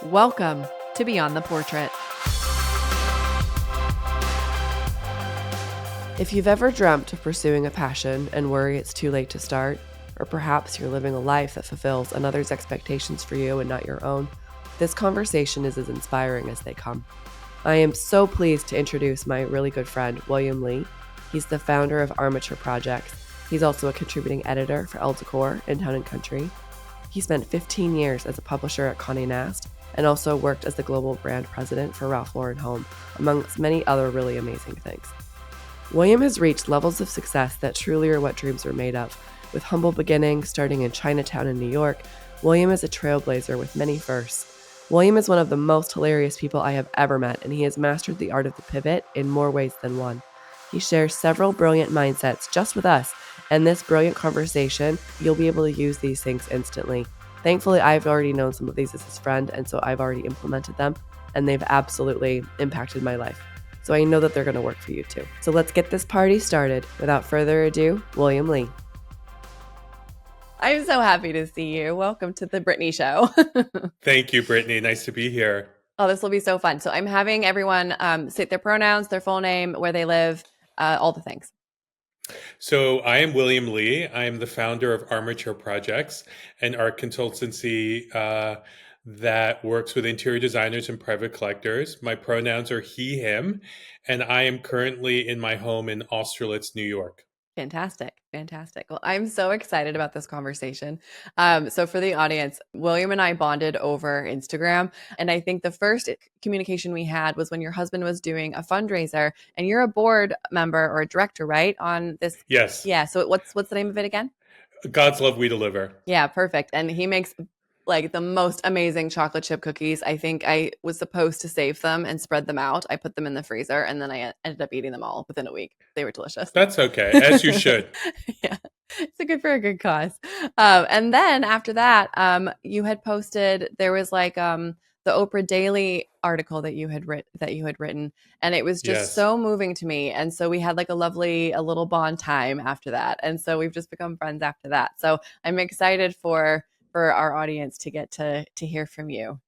Welcome to Beyond the Portrait. If you've ever dreamt of pursuing a passion and worry it's too late to start, or perhaps you're living a life that fulfills another's expectations for you and not your own, this conversation is as inspiring as they come. I am so pleased to introduce my really good friend, William Lee. He's the founder of Armature Projects. He's also a contributing editor for Elle, Décor in Town & Country. He spent 15 years as a publisher at Condé Nast and also worked as the global brand president for Ralph Lauren Home, amongst many other really amazing things. William has reached levels of success that truly are what dreams are made of. With humble beginnings starting in Chinatown in New York, William is a trailblazer with many firsts. William is one of the most hilarious people I have ever met, and he has mastered the art of the pivot in more ways than one. He shares several brilliant mindsets just with us, and this brilliant conversation, you'll be able to use these things instantly. Thankfully, I've already known some of these as his friend, and so I've already implemented them, and they've absolutely impacted my life. So I know that they're going to work for you too. So let's get this party started. Without further ado, William Lee. I'm so happy to see you. Welcome to the Brittany Show. Thank you, Brittany. Nice to be here. Oh, this will be so fun. So I'm having everyone state their pronouns, their full name, where they live, all the things. So I am William Lee. I am the founder of Armature Projects, an art consultancy that works with interior designers and private collectors. My pronouns are he, him, and I am currently in my home in Austerlitz, New York. Fantastic. Well, I'm so excited about this conversation. So for the audience, William and I bonded over Instagram. And I think the first communication we had was when your husband was doing a fundraiser, and you're a board member or a director, right? On this. Yes. Yeah. So what's the name of it again? God's Love We Deliver. Yeah, perfect. And he makes like the most amazing chocolate chip cookies. I think I was supposed to save them and spread them out. I put them in the freezer, and then I ended up eating them all within a week. They were delicious. That's okay, as you should. Yeah, it's good for a good cause. And then after that, you had posted, there was like the Oprah Daily article that you had written, and it was just so moving to me. And so we had like a little bond time after that, and so we've just become friends after that. So I'm excited for our audience to get to hear from you.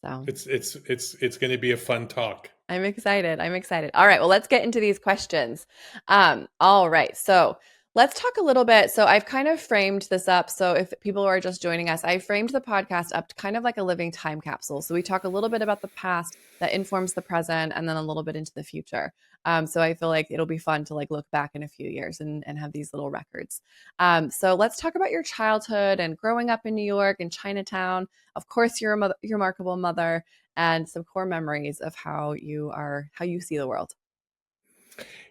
So it's going to be a fun talk. I'm excited. All right. Well, let's get into these questions. All right. So let's talk a little bit. So I've kind of framed this up. So if people are just joining us, I framed the podcast up to kind of like a living time capsule. So we talk a little bit about the past that informs the present, and then a little bit into the future. So I feel like it'll be fun to like look back in a few years and have these little records. So let's talk about your childhood and growing up in New York and Chinatown. Of course, you're a remarkable mother, and some core memories of how you see the world.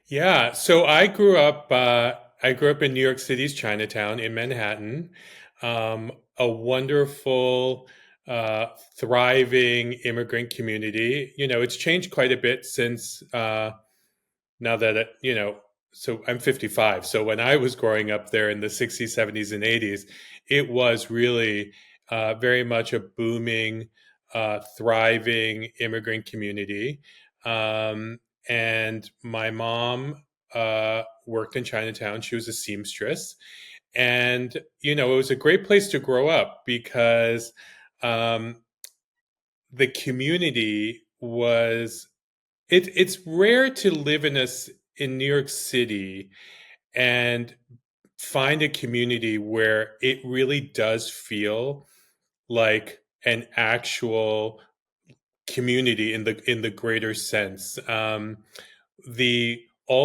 Yeah. So I grew up in New York City's Chinatown in Manhattan, a wonderful, thriving immigrant community. You know, it's changed quite a bit since now that, so I'm 55. So when I was growing up there in the 60s, 70s, and 80s, it was really very much a booming, thriving immigrant community. And my mom worked in Chinatown. She was a seamstress. And, it was a great place to grow up because the community was, it's rare to live in New York City and find a community where it really does feel like an actual community in the greater sense. All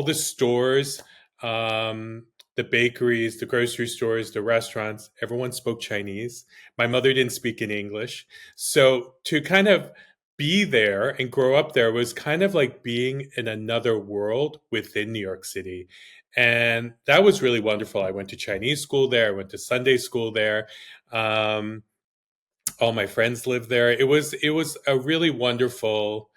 the stores, the bakeries, the grocery stores, the restaurants, everyone spoke Chinese. My mother didn't speak in English. So to kind of be there and grow up there was kind of like being in another world within New York City. And that was really wonderful. I went to Chinese school there. I went to Sunday school there. All my friends lived there. It was a really wonderful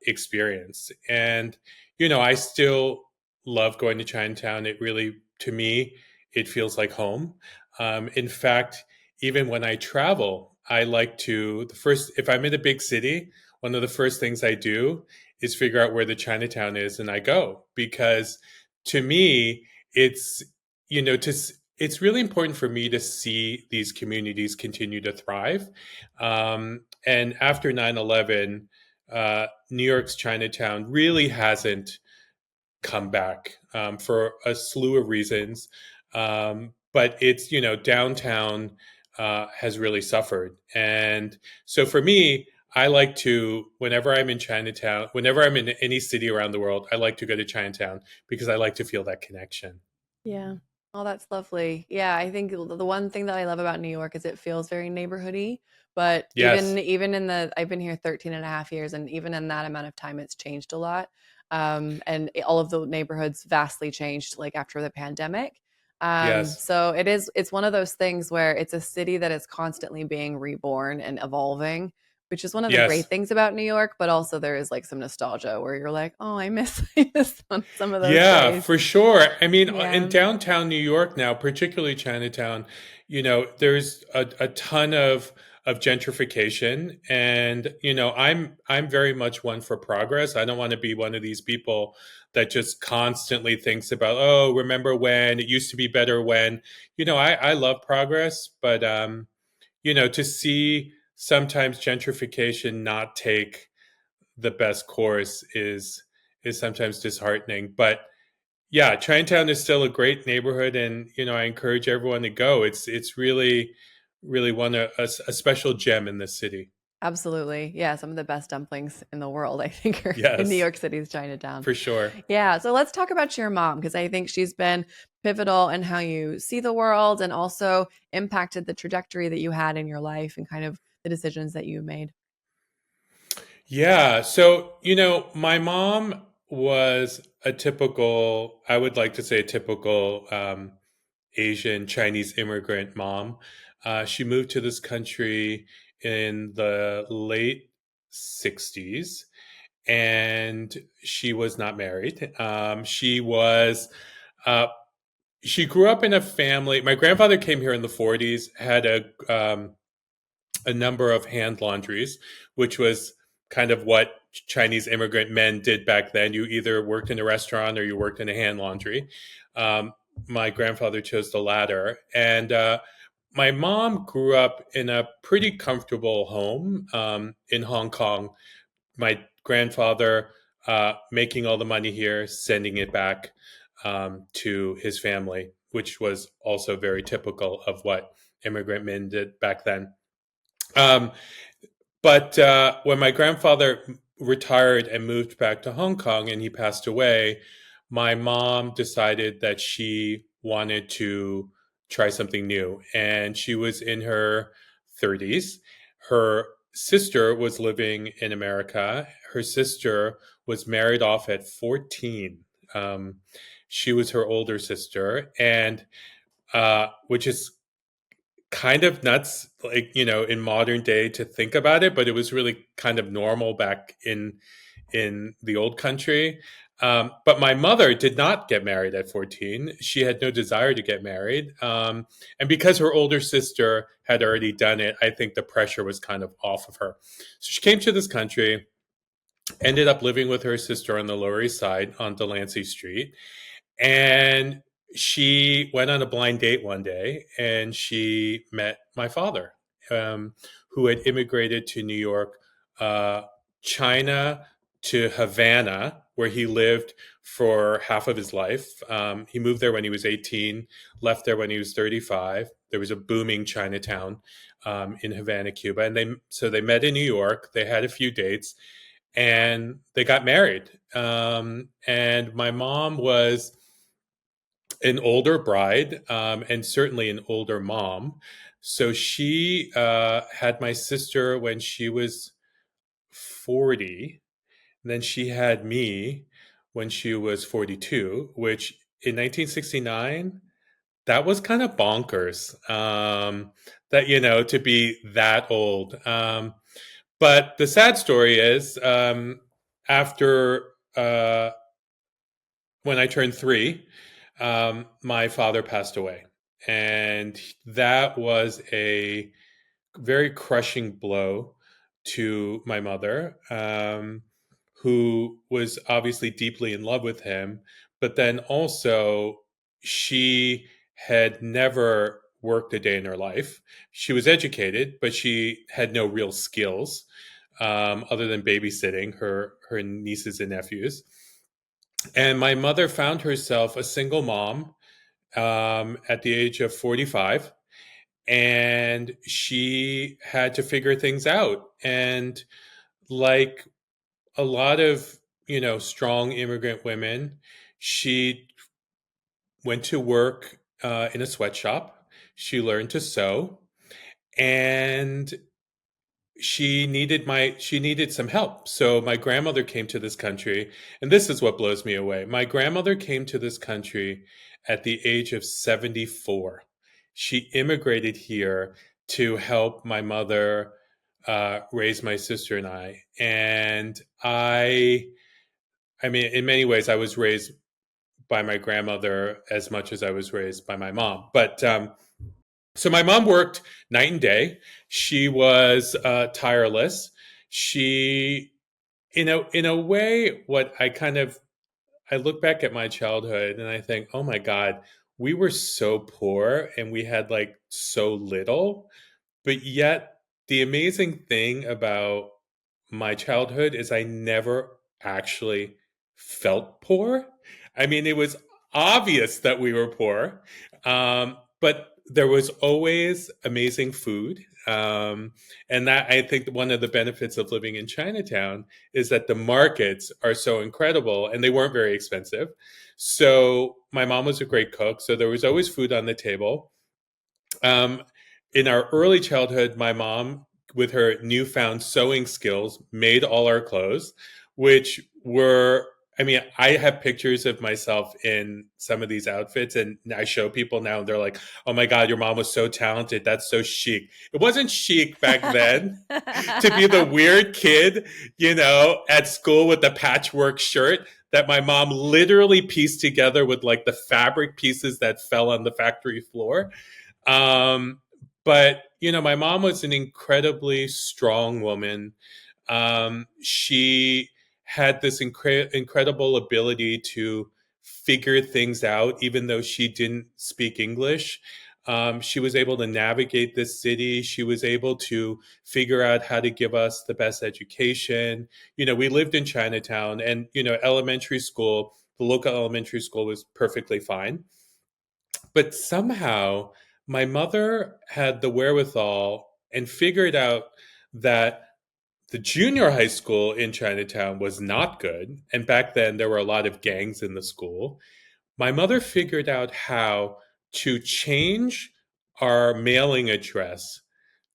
experience. And, I still love going to Chinatown. It really, to me, it feels like home. In fact, even when I travel, I like to, if I'm in a big city, one of the first things I do is figure out where the Chinatown is, and I go, because to me, it's really important for me to see these communities continue to thrive. And after 9/11, New York's Chinatown really hasn't come back for a slew of reasons. But it's, downtown has really suffered. And so for me, I like to, whenever I'm in Chinatown, whenever I'm in any city around the world, I like to go to Chinatown because I like to feel that connection. Yeah. Oh, that's lovely. Yeah, I think the one thing that I love about New York is it feels very neighborhoody, but Yes, even in the I've been here 13 and a half years, and even in that amount of time it's changed a lot. All of the neighborhoods vastly changed like after the pandemic. yes, So it's one of those things where it's a city that is constantly being reborn and evolving, which is one of the great yes. things about New York, but also there is like some nostalgia where you're like, "Oh, I miss I miss some of those Yeah, days." for sure. I mean, in Yeah. downtown New York now, particularly Chinatown, there's a ton of gentrification, and I'm very much one for progress. I don't want to be one of these people that just constantly thinks about, oh, remember when it used to be better when. I love progress, but to see sometimes gentrification not take the best course is sometimes disheartening. But yeah, Chinatown is still a great neighborhood, and I encourage everyone to go. It's really, really a special gem in this city. Absolutely. Yeah, some of the best dumplings in the world, I think, are in New Yes, York City's Chinatown. for sure. Yeah, so let's talk about your mom because I think she's been pivotal in how you see the world and also impacted the trajectory that you had in your life and kind of the decisions that you made. Yeah. So, my mom was a typical, I would like to say a typical Asian Chinese immigrant mom. She moved to this country in the late 60s, and she was not married. Uh, she grew up in a family. My grandfather came here in the 40s, had a number of hand laundries, which was kind of what Chinese immigrant men did back then. You either worked in a restaurant or you worked in a hand laundry. Um, my grandfather chose the latter. And my mom grew up in a pretty comfortable home in Hong Kong. My grandfather making all the money here, sending it back to his family, which was also very typical of what immigrant men did back then. Um, but when my grandfather retired and moved back to Hong Kong and he passed away, my mom decided that she wanted to try something new. And she was in her 30s. Her sister was living in America. Her sister was married off at 14. Um, she was her older sister, and which is kind of nuts, like, in modern day to think about it, but it was really kind of normal back in the old country. But my mother did not get married at 14. She had no desire to get married. And because her older sister had already done it, I think the pressure was kind of off of her. So she came to this country, ended up living with her sister on the Lower East Side on Delancey Street. And she went on a blind date one day and she met my father, who had immigrated to New York, uh, China to Havana, where he lived for half of his life. He moved there when he was 18, left there when he was 35. There was a booming Chinatown in Havana, Cuba. And they met in New York. They had a few dates and they got married. And my mom was an older bride, and certainly an older mom. So she had my sister when she was 40. And then she had me when she was 42, which in 1969, that was kind of bonkers, that, to be that old. But the sad story is, after when I turned 3, my father passed away. And that was a very crushing blow to my mother, who was obviously deeply in love with him. But then also, she had never worked a day in her life. She was educated, but she had no real skills other than babysitting her nieces and nephews. And my mother found herself a single mom at the age of 45, and she had to figure things out. And like a lot of, strong immigrant women, she went to work in a sweatshop. She learned to sew, and she needed some help. So my grandmother came to this country, and this is what blows me away. My grandmother came to this country at the age of 74. She immigrated here to help my mother raise my sister and I. And I mean, in many ways, I was raised by my grandmother as much as I was raised by my mom. But so my mom worked night and day. She was tireless. She, in a way, what I look back at my childhood and I think, oh my God, we were so poor and we had like so little. But yet, the amazing thing about my childhood is I never actually felt poor. I mean, it was obvious that we were poor, but there was always amazing food. And that, I think, one of the benefits of living in Chinatown is that the markets are so incredible and they weren't very expensive. So my mom was a great cook. So there was always food on the table. Um, in our early childhood, my mom, with her newfound sewing skills, made all our clothes, which were, I mean, I have pictures of myself in some of these outfits, and I show people now, and they're like, oh my God, your mom was so talented. That's so chic. It wasn't chic back then to be the weird kid, at school with the patchwork shirt that my mom literally pieced together with like the fabric pieces that fell on the factory floor. Um, but my mom was an incredibly strong woman. She had this incredible ability to figure things out, even though she didn't speak English. She was able to navigate this city. She was able to figure out how to give us the best education. We lived in Chinatown, and elementary school, the local elementary school was perfectly fine. But somehow my mother had the wherewithal and figured out that the junior high school in Chinatown was not good. And back then, there were a lot of gangs in the school. My mother figured out how to change our mailing address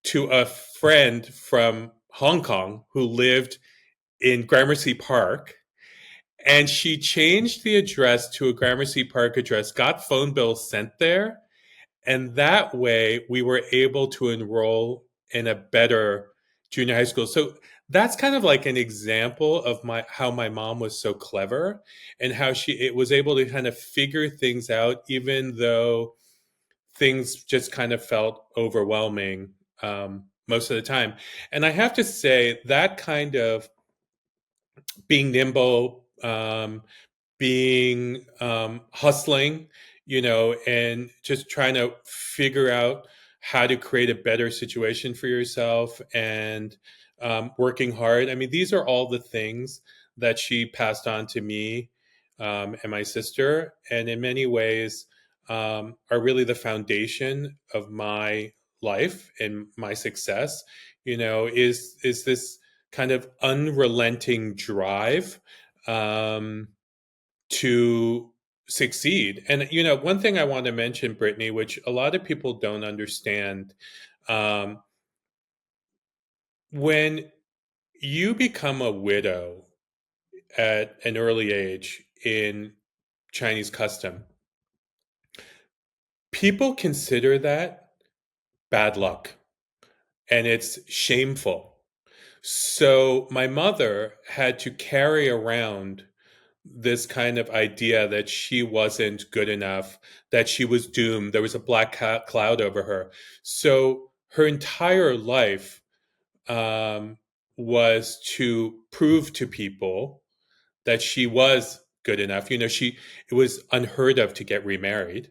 to a friend from Hong Kong who lived in Gramercy Park. And she changed the address to a Gramercy Park address, got phone bills sent there, and that way we were able to enroll in a better junior high school. So that's kind of like an example of how my mom was so clever and how she was able to kind of figure things out, even though things just kind of felt overwhelming most of the time. And I have to say that kind of being nimble, being hustling, and just trying to figure out how to create a better situation for yourself and working hard. I mean, these are all the things that she passed on to me and my sister, and in many ways are really the foundation of my life and my success. Is this kind of unrelenting drive to succeed. And one thing I want to mention, Brittany, which a lot of people don't understand, um, when you become a widow at an early age in Chinese custom, people consider that bad luck and it's shameful. So my mother had to carry around this kind of idea that she wasn't good enough, that she was doomed. There was a black cloud over her. So her entire life was to prove to people that she was good enough. It was unheard of to get remarried.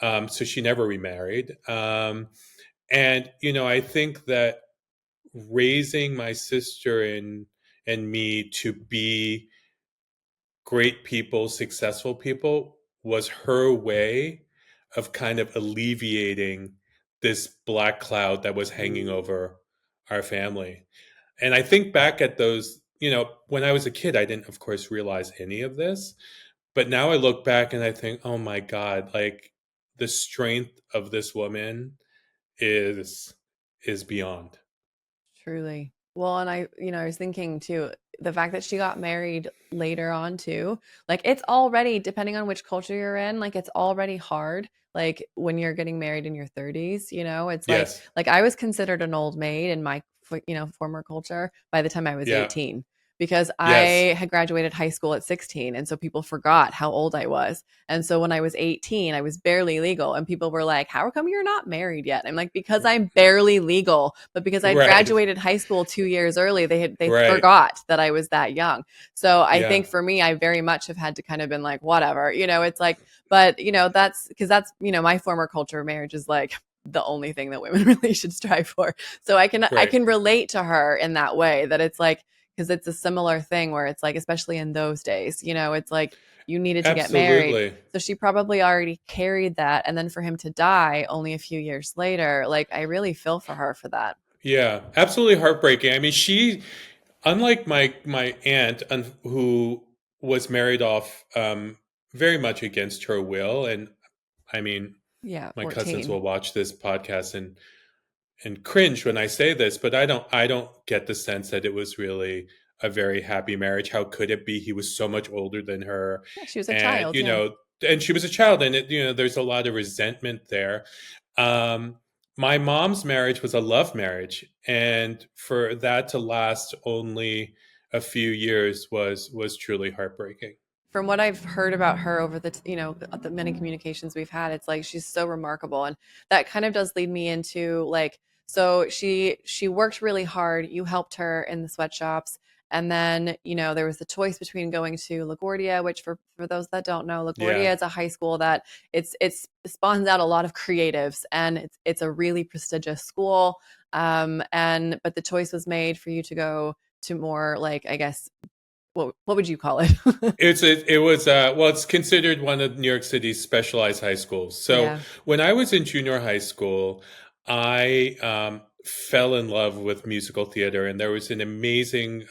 So she never remarried. And, I think that raising my sister and me to be great people, successful people, was her way of kind of alleviating this black cloud that was hanging over our family. And I think back at those, when I was a kid, I didn't, of course, realize any of this. But now I look back and I think, oh my God, like the strength of this woman is beyond. Truly. Well, and I was thinking too, the fact that she got married later on too, like it's already, depending on which culture you're in, like it's already hard. Like when you're getting married in your 30s, it's Yes. like I was considered an old maid in my, former culture by the time I was Yeah. 18 because Yes. I had graduated high school at 16. And so people forgot how old I was. And so when I was 18, I was barely legal. And people were like, how come you're not married yet? I'm like, because I'm barely legal. But because I'd Right. graduated high school 2 years early, they Right. forgot that I was that young. So I Yeah. think for me, I very much have had to kind of been like, whatever, it's like, but that's because my former culture, marriage is like the only thing that women really should strive for. So I Right. can relate to her in that way, that it's like, because it's a similar thing where it's like, especially in those days, it's like you needed to get married. Absolutely. So she probably already carried that. And then for him to die only a few years later, like I really feel for her for that. Yeah. Absolutely heartbreaking. I mean, unlike my aunt, who was married off very much against her will, and I mean, Yeah, my cousins 14. will watch this podcast and cringe when I say this, but I don't get the sense that it was really a very happy marriage. How could it be? He was so much older than her, Yeah, she was a and child. Yeah. and she was a child, and there's a lot of resentment there. Um, my mom's marriage was a love marriage, and for that to last only a few years was truly heartbreaking. From what I've heard about her over the many communications we've had, it's like she's so remarkable, and that kind of does lead me into like, so she worked really hard. You helped her in the sweatshops, and then there was the choice between going to LaGuardia, which for those that don't know, Yeah. LaGuardia is a high school that it spawns out a lot of creatives, and it's a really prestigious school. And but the choice was made for you to go to more like, I guess, what would you call it? It's considered one of New York City's specialized high schools. So Yeah. when I was in junior high school, I fell in love with musical theater, and there was an amazing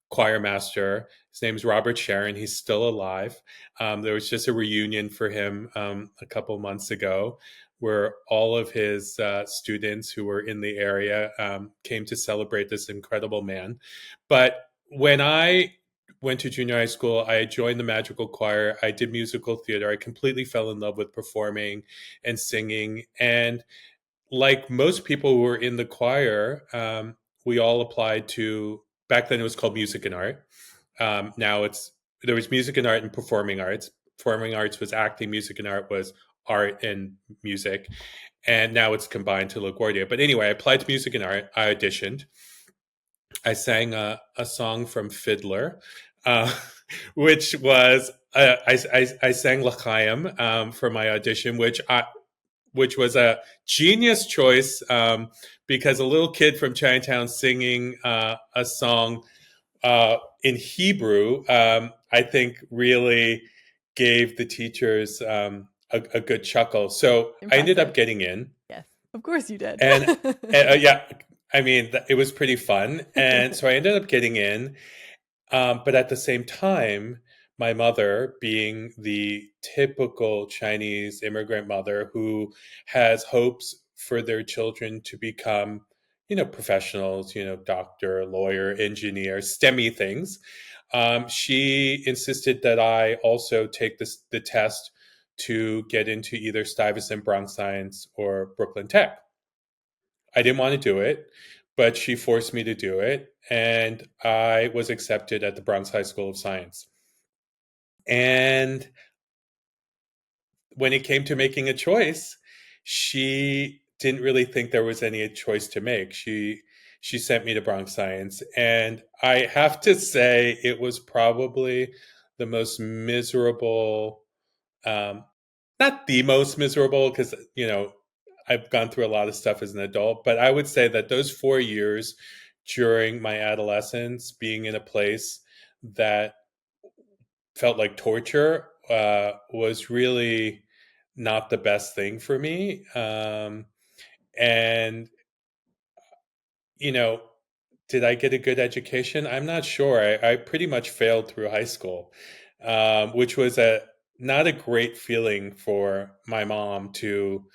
choir master. His name's Robert Sharon. He's still alive. There was just a reunion for him a couple months ago, where all of his students who were in the area came to celebrate this incredible man. But when I went to junior high school, I joined the magical choir. I did musical theater. I completely fell in love with performing and singing. And like most people who were in the choir, we all applied to, back then it was called music and art. Now there was music and art and performing arts. Performing arts was acting, music and art was art and music. And now it's combined to LaGuardia. But anyway, I applied to music and art. I auditioned. I sang a song from Fiddler, uh, which was I sang L'Chaim for my audition, which was a genius choice because a little kid from Chinatown singing a song in Hebrew, I think really gave the teachers a good chuckle. So I ended up Impressive. getting in, Yes. Of course you did. and yeah, I mean, it was pretty fun. And so I ended up getting in. But at the same time, my mother, being the typical Chinese immigrant mother who has hopes for their children to become, professionals, doctor, lawyer, engineer, STEMmy things, she insisted that I also take the test to get into either Stuyvesant, Bronx Science, or Brooklyn Tech. I didn't want to do it, but she forced me to do it. And I was accepted at the Bronx High School of Science. And when it came to making a choice, she didn't really think there was any choice to make. She sent me to Bronx Science. And I have to say, it was probably the most miserable, not the most miserable, because, I've gone through a lot of stuff as an adult, but I would say that those 4 years during my adolescence, being in a place that felt like torture, was really not the best thing for me. And, you know, did I get a good education? I'm not sure. I pretty much failed through high school, which was not a great feeling for my mom to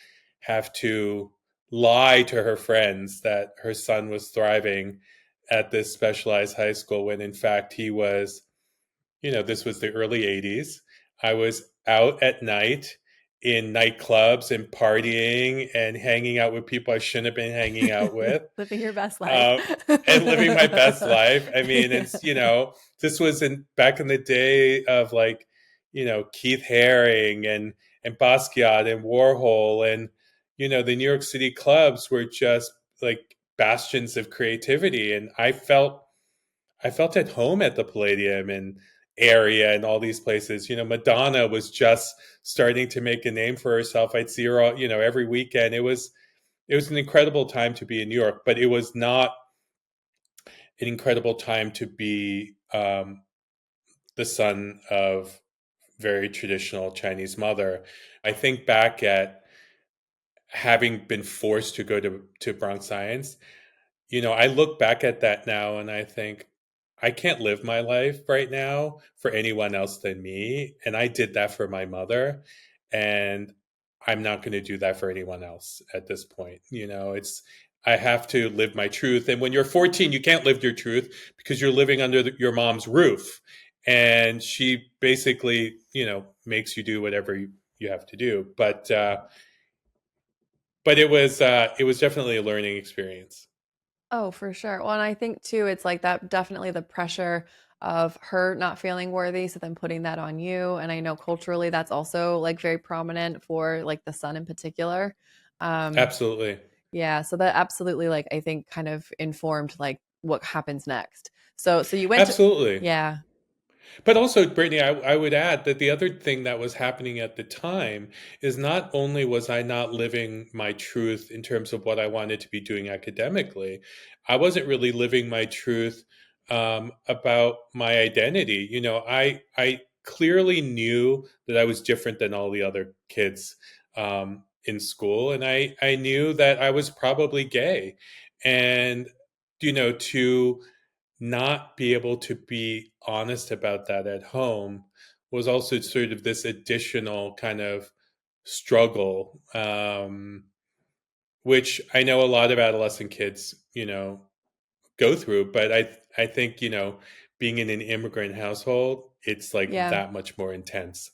have to lie to her friends that her son was thriving at this specialized high school when in fact he was, this was the early 80s. I was out at night in nightclubs and partying and hanging out with people I shouldn't have been hanging out with, Living your best life. uh, and living my best life. I mean, it's, this was back in the day of like, Keith Haring and Basquiat and Warhol, and, the New York City clubs were just like bastions of creativity. And I felt at home at the Palladium and area and all these places. Madonna was just starting to make a name for herself. I'd see her, every weekend. It was an incredible time to be in New York, but it was not an incredible time to be the son of very traditional Chinese mother. I think back at having been forced to go to Bronx Science. I look back at that now and I think, I can't live my life right now for anyone else than me. And I did that for my mother. And I'm not going to do that for anyone else at this point. I have to live my truth. And when you're 14, you can't live your truth because you're living under your mom's roof. And she basically, makes you do whatever you have to do. But it was definitely a learning experience. Oh, for sure. Well, and I think too, it's like that definitely the pressure of her not feeling worthy, so then putting that on you. And I know culturally that's also like very prominent for like the son in particular. Um, Absolutely. yeah, so that absolutely like I think kind of informed like what happens next. So you went to, Absolutely. yeah, But also, Brittany, I would add that the other thing that was happening at the time is not only was I not living my truth in terms of what I wanted to be doing academically, I wasn't really living my truth about my identity. I clearly knew that I was different than all the other kids in school, and I knew that I was probably gay, and to not be able to be honest about that at home was also sort of this additional kind of struggle, which I know a lot of adolescent kids, go through. But I think, being in an immigrant household, it's like yeah. that much more intense.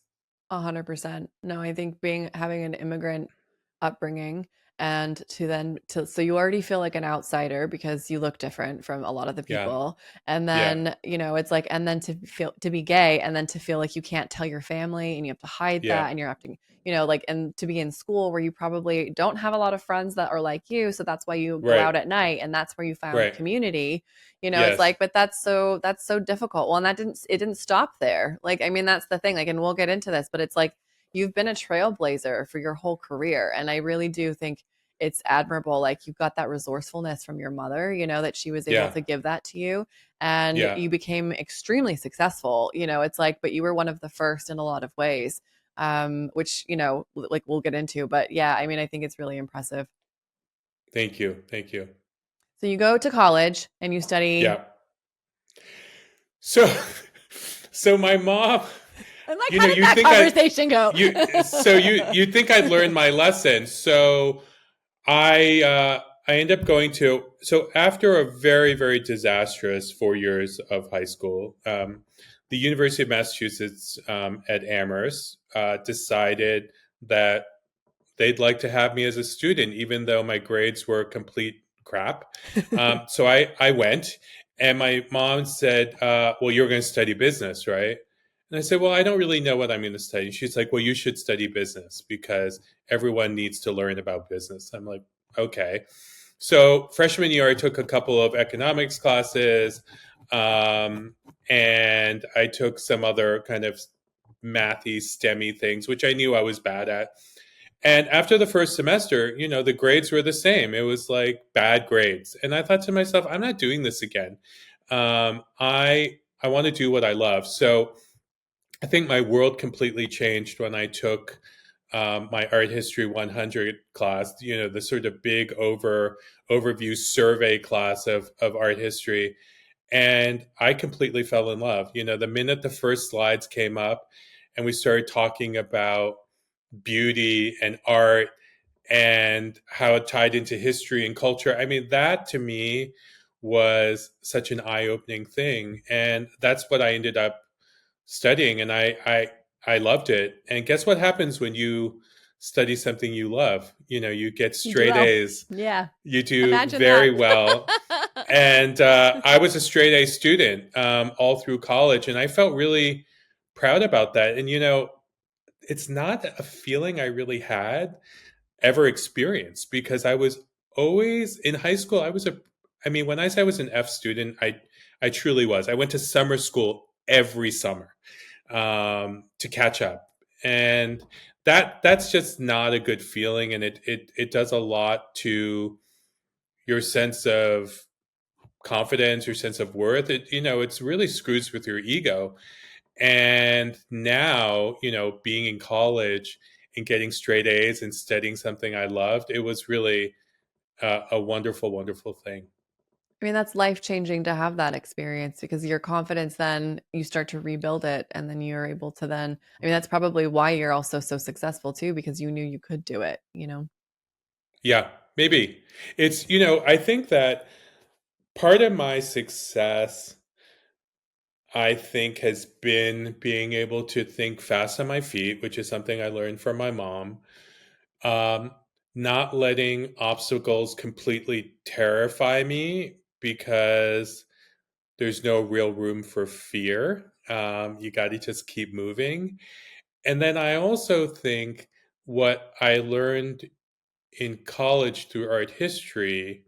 100%. No, I think having an immigrant upbringing and so you already feel like an outsider because you look different from a lot of the Yeah. people. And Yeah. then, it's like, and then to be gay and then to feel like you can't tell your family and you have to hide Yeah. that and you're having, like, and to be in school where you probably don't have a lot of friends that are like you. So that's why you go Right. out at night and that's where you found Right. community. It's Yes. like, but that's so difficult. Well, and it didn't stop there. Like, I mean, that's the thing. Like, and we'll get into this, but it's like you've been a trailblazer for your whole career. And I really do think it's admirable. Like, you've got that resourcefulness from your mother, that she was able Yeah. to give that to you. And Yeah. you became extremely successful. It's like, but you were one of the first in a lot of ways, which, like we'll get into. But yeah, I mean, I think it's really impressive. Thank you. Thank you. So you go to college and you study. Yeah. So, so my mom, I'm like, how did you that think conversation go? you think I'd learned my lesson. So I end up going so after a very, very disastrous 4 years of high school, the University of Massachusetts at Amherst decided that they'd like to have me as a student, even though my grades were complete crap. So I went, and my mom said, well, you're going to study business, right? And I said, well, I don't really know what I'm going to study. She's like, well, you should study business because everyone needs to learn about business. I'm like, okay. So freshman year, I took a couple of economics classes. Um, and I took some other kind of mathy, STEMmy things, which I knew I was bad at. And after the first semester, the grades were the same. It was like bad grades. And I thought to myself, I'm not doing this again. I want to do what I love. So I think my world completely changed when I took my art history 100 class. The sort of big overview survey class of art history, and I completely fell in love. The minute the first slides came up, and we started talking about beauty and art and how it tied into history and culture. I mean, that to me was such an eye-opening thing, and that's what I ended up studying, and I loved it. And guess what happens when you study something you love? You get You do straight well. A's. Yeah. You do Imagine very that. well. And I was a straight A student all through college, and I felt really proud about that. And it's not a feeling I really had ever experienced, because I was always in high school. I mean, when I say I was an F student, I truly was. I went to summer school every summer to catch up, and that's just not a good feeling, and it does a lot to your sense of confidence, your sense of worth. It's really screws with your ego. And now, being in college and getting straight A's and studying something I loved, it was really a wonderful, wonderful thing. I mean, that's life changing to have that experience because your confidence then you start to rebuild it and then you're able to then, I mean, that's probably why you're also so successful too, because you knew you could do it, you know? Yeah, maybe. I think that part of my success, I think, has been being able to think fast on my feet, which is something I learned from my mom. Um, Not letting obstacles completely terrify me, because there's no real room for fear. You got to just keep moving. And then I also think what I learned in college through art history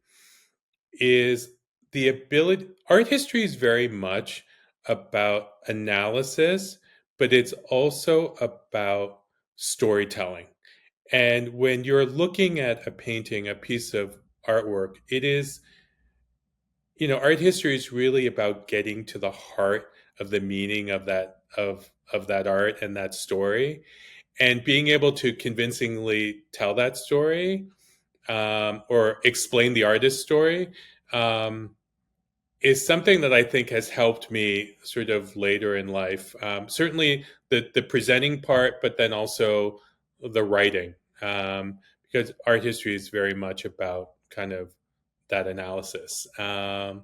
is the ability. Art history is very much about analysis, but it's also about storytelling. And when you're looking at a painting, a piece of artwork, art history is really about getting to the heart of the meaning of that art and that story, and being able to convincingly tell that story, or explain the artist's story, um, is something that I think has helped me sort of later in life. Certainly the presenting part, but then also the writing, because art history is very much about kind of that analysis. My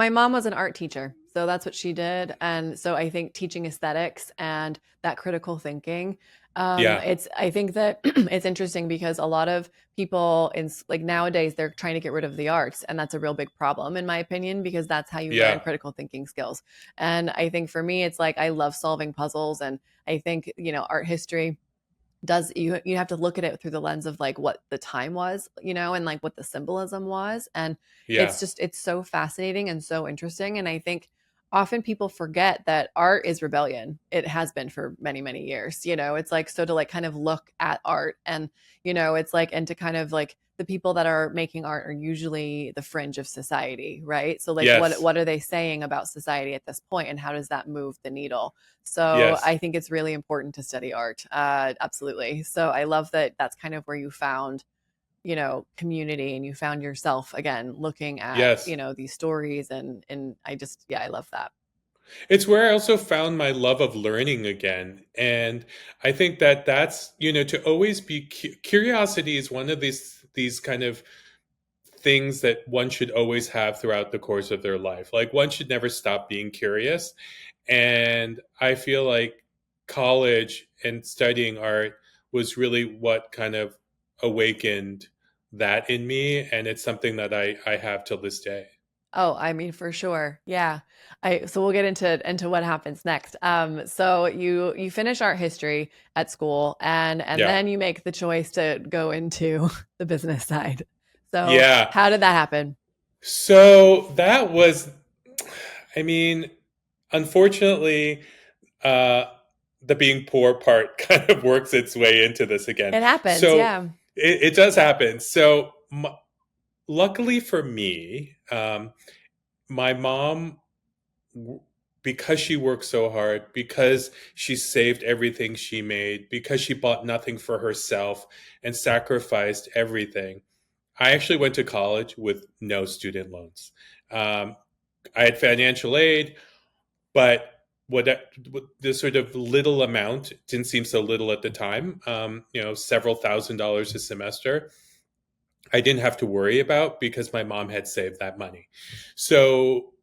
mom was an art teacher, so that's what she did, and so I think teaching aesthetics and that critical thinking, Yeah, I think that it's interesting because a lot of people like nowadays they're trying to get rid of the arts, and that's a real big problem in my opinion because that's how you learn yeah, critical thinking skills. And I think for me, it's like I love solving puzzles, and I think art history does you have to look at it through the lens of like what the time was, and like what the symbolism was. And yeah, it's so fascinating and so interesting. And I think often people forget that art is rebellion. It has been for many, many years. It's like so to like kind of look at art and it's like and to kind of like the people that are making art are usually the fringe of society, right? So like what yes, what are they saying about society at this point and how does that move the needle? So yes, I think it's really important to study art. Absolutely. So I love that that's kind of where you found, community and you found yourself again looking at, yes. these stories and I just yeah, I love that. It's where I also found my love of learning again. And I think that that's, to always be curiosity is one of these kind of things that one should always have throughout the course of their life. Like, one should never stop being curious. And I feel like college and studying art was really what kind of awakened that in me. And it's something that I have till this day. Oh, I mean, for sure. Yeah. So we'll get into what happens next. So you finish art history at school and Yeah. then you make the choice to go into the business side. So Yeah. how did that happen? So that was, I mean, unfortunately, uh, the being poor part kind of works its way into this again. It happens, So yeah. it does happen. So luckily for me, my mom, because she worked so hard, because she saved everything she made, because she bought nothing for herself and sacrificed everything. I actually went to college with no student loans. Um, I had financial aid, but what the sort of little amount didn't seem so little at the time. Several $1,000s a semester. I didn't have to worry about because my mom had saved that money. So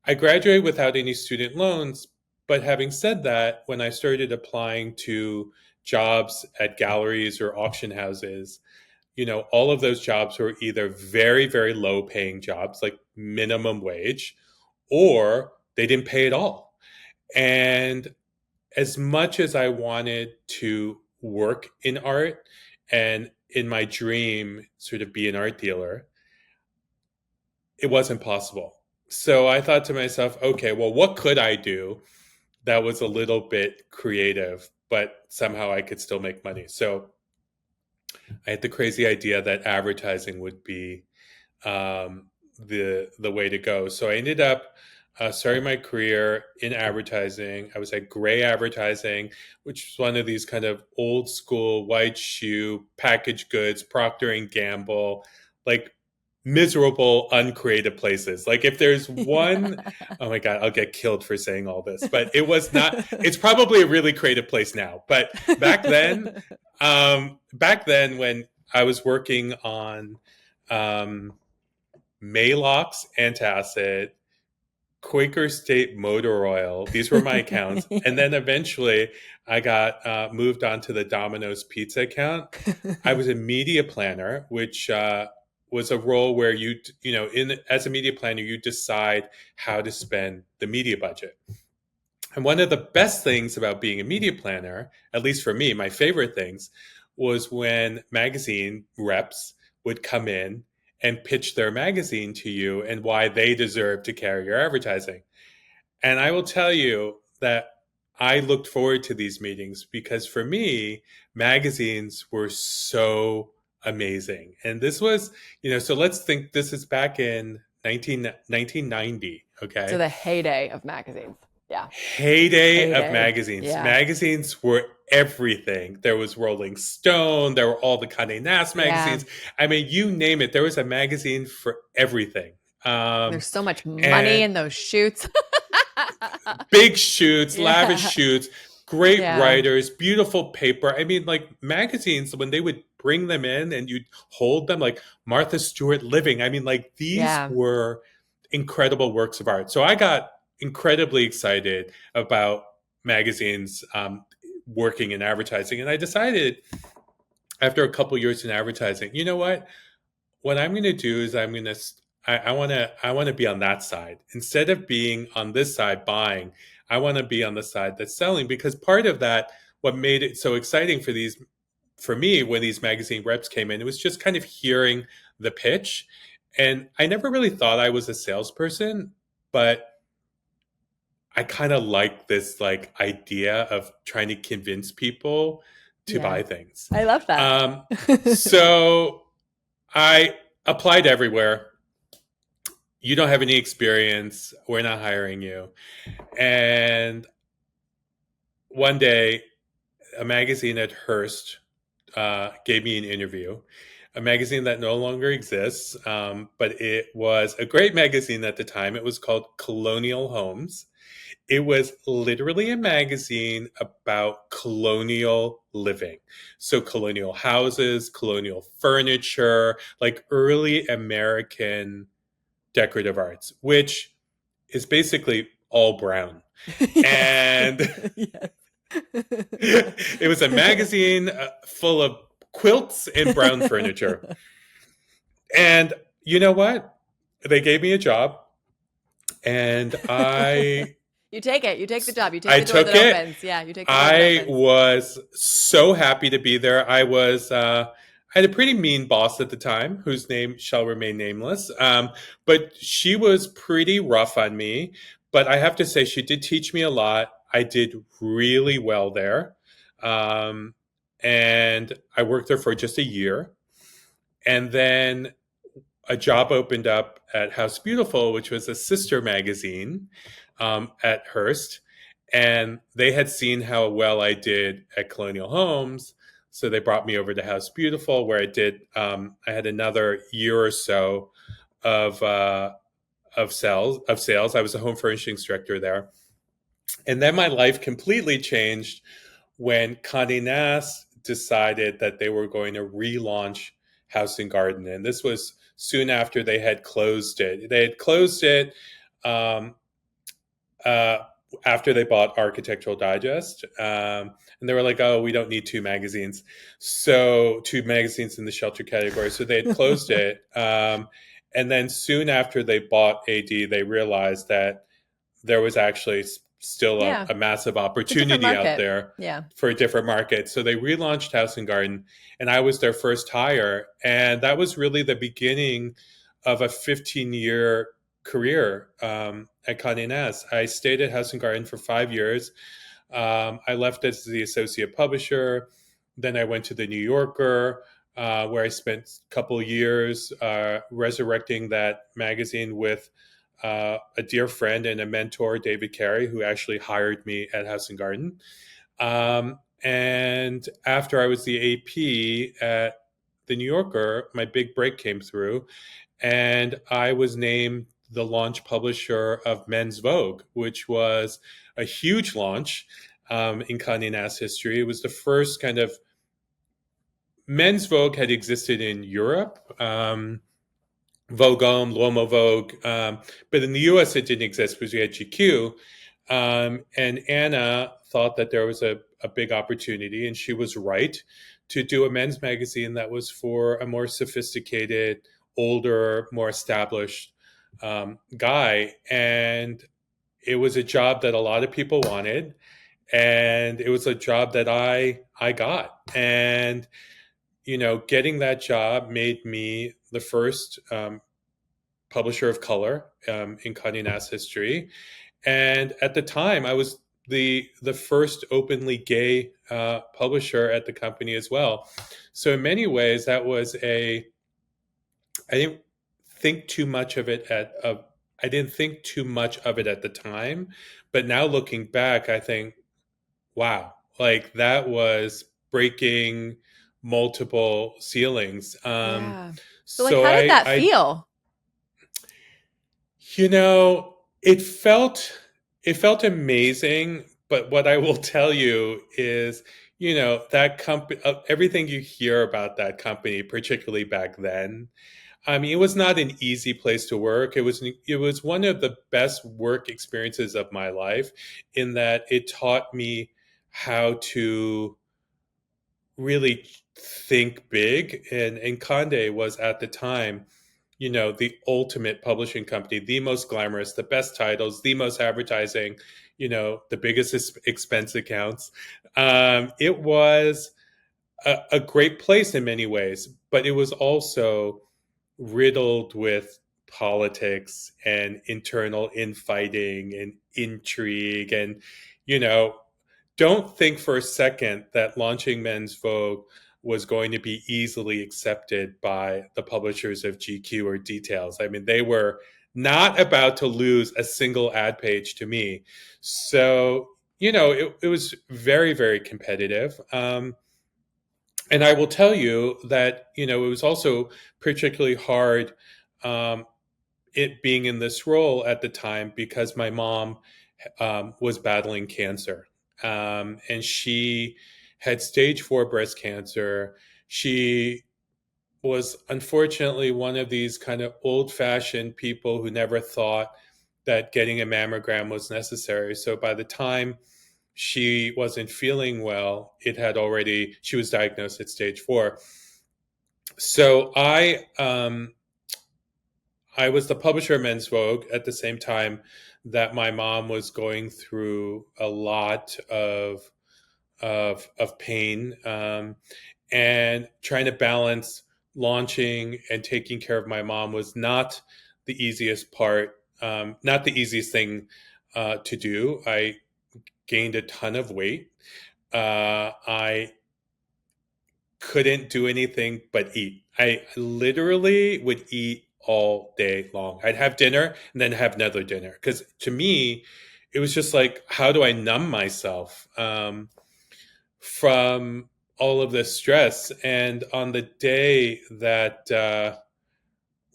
I graduated without any student loans. But having said that, when I started applying to jobs at galleries or auction houses, all of those jobs were either very, very low paying jobs, like minimum wage, or they didn't pay at all. And as much as I wanted to work in art and in my dream sort of be an art dealer, it wasn't possible. So I thought to myself, okay, well, what could I do that was a little bit creative, but somehow I could still make money? So I had the crazy idea that advertising would be the way to go. So I ended up starting my career in advertising. I was at Gray Advertising, which was one of these kind of old school white shoe packaged goods, Procter and Gamble, like miserable, uncreative places. Like if there's one, oh my God, I'll get killed for saying all this, but it was not. It's probably a really creative place now, but back then when I was working on Maalox antacid, Quaker State motor oil. These were my accounts. And then eventually I got moved on to the Domino's Pizza account. I was a media planner, which was a role where as a media planner, you decide how to spend the media budget. And one of the best things about being a media planner, at least for me, my favorite things, was when magazine reps would come in and pitch their magazine to you and why they deserve to carry your advertising. And I will tell you that I looked forward to these meetings because for me, magazines were so amazing. And this was, so let's think this is back in 1990. So Okay. the heyday of magazines. Yeah. Heyday of magazines. Yeah. Magazines were everything. There was Rolling Stone. There were all the Condé Nast magazines. Yeah. I mean, you name it. There was a magazine for everything. There's so much money in those shoots. Big shoots, lavish shoots, great writers, beautiful paper. I mean, like magazines, when they would bring them in and you'd hold them, like Martha Stewart Living. I mean, like these were incredible works of art. So I got incredibly excited about magazines working in advertising. And I decided after a couple years in advertising, you know what I'm going to do is I want to be on that side. Instead of being on this side buying, I want to be on the side that's selling, because part of that, what made it so exciting for me when these magazine reps came in, it was just kind of hearing the pitch. And I never really thought I was a salesperson, but I kind of like this like idea of trying to convince people to buy things. I love that. So I applied everywhere. You don't have any experience. We're not hiring you. And one day, a magazine at Hearst gave me an interview, a magazine that no longer exists, but it was a great magazine at the time. It was called Colonial Homes. It was literally a magazine about colonial living. So colonial houses, colonial furniture, like early American decorative arts, which is basically all brown. And it was a magazine full of quilts and brown furniture. And you know what? They gave me a job, and You take it. You take the job. You take the door that opens. Yeah, you take the door that opens. I was so happy to be there. I I had a pretty mean boss at the time, whose name shall remain nameless. But she was pretty rough on me. But I have to say, she did teach me a lot. I did really well there. Um, and I worked there for just a year. And then a job opened up at House Beautiful, which was a sister magazine at Hearst. And they had seen how well I did at Colonial Homes. So they brought me over to House Beautiful, where I had another year or so of, of sales. I was a home furnishings director there. And then my life completely changed when Condé Nast decided that they were going to relaunch House and Garden. And this was soon after they had closed it. They had closed it um, uh, after they bought Architectural Digest. And they were like, oh, we don't need two magazines. So, two magazines in the shelter category. So they had closed it. And then soon after they bought AD, they realized that there was actually still Yeah. a massive It's a different opportunity out market. there Yeah. for a different market. So they relaunched House and Garden, and I was their first hire. And that was really the beginning of a 15-year career at Condé Nast. I stayed at House and Garden for 5 years. I left as the associate publisher. Then I went to the New Yorker, where I spent a couple of years resurrecting that magazine with a dear friend and a mentor, David Carey, who actually hired me at House and Garden. And after I was the AP at the New Yorker, my big break came through, and I was named the launch publisher of Men's Vogue, which was a huge launch in Condé Nast history. It was the first kind of Men's Vogue had existed in Europe. Vogue Homme, L'Uomo Vogue. But in the US, it didn't exist because we had GQ. And Anna thought that there was a big opportunity, and she was right, to do a men's magazine that was for a more sophisticated, older, more established guy. And it was a job that a lot of people wanted. And it was a job that I got. And getting that job made me the first publisher of color in Condé Nast history, and at the time, I was the first openly gay publisher at the company as well. So in many ways, that was I didn't think too much of it I didn't think too much of it at the time, but now looking back, I think, wow, like that was breaking multiple ceilings. Yeah. So like, So how did that I feel? it felt amazing, but what I will tell you is, that company, everything you hear about that company, particularly back then, I mean, it was not an easy place to work. It was one of the best work experiences of my life, in that it taught me how to really think big. And Conde was, at the time, the ultimate publishing company, the most glamorous, the best titles, the most advertising, the biggest expense accounts. It was a great place in many ways, but it was also riddled with politics and internal infighting and intrigue. And, you know, don't think for a second that launching Men's Vogue was going to be easily accepted by the publishers of GQ or Details. I mean, they were not about to lose a single ad page to me. So, it was very, very competitive. And I will tell you that, it was also particularly hard, it being in this role at the time, because my mom was battling cancer. And she had stage 4 breast cancer. She was unfortunately one of these kind of old fashioned people who never thought that getting a mammogram was necessary. So by the time she wasn't feeling well, she was diagnosed at stage 4. So I was the publisher of Men's Vogue at the same time that my mom was going through a lot of pain. And trying to balance launching and taking care of my mom was not the easiest part, not the easiest thing to do. I gained a ton of weight. I couldn't do anything but eat. I literally would eat all day long. I'd have dinner and then have another dinner. Because to me, it was just like, how do I numb myself from all of this stress? And on the day that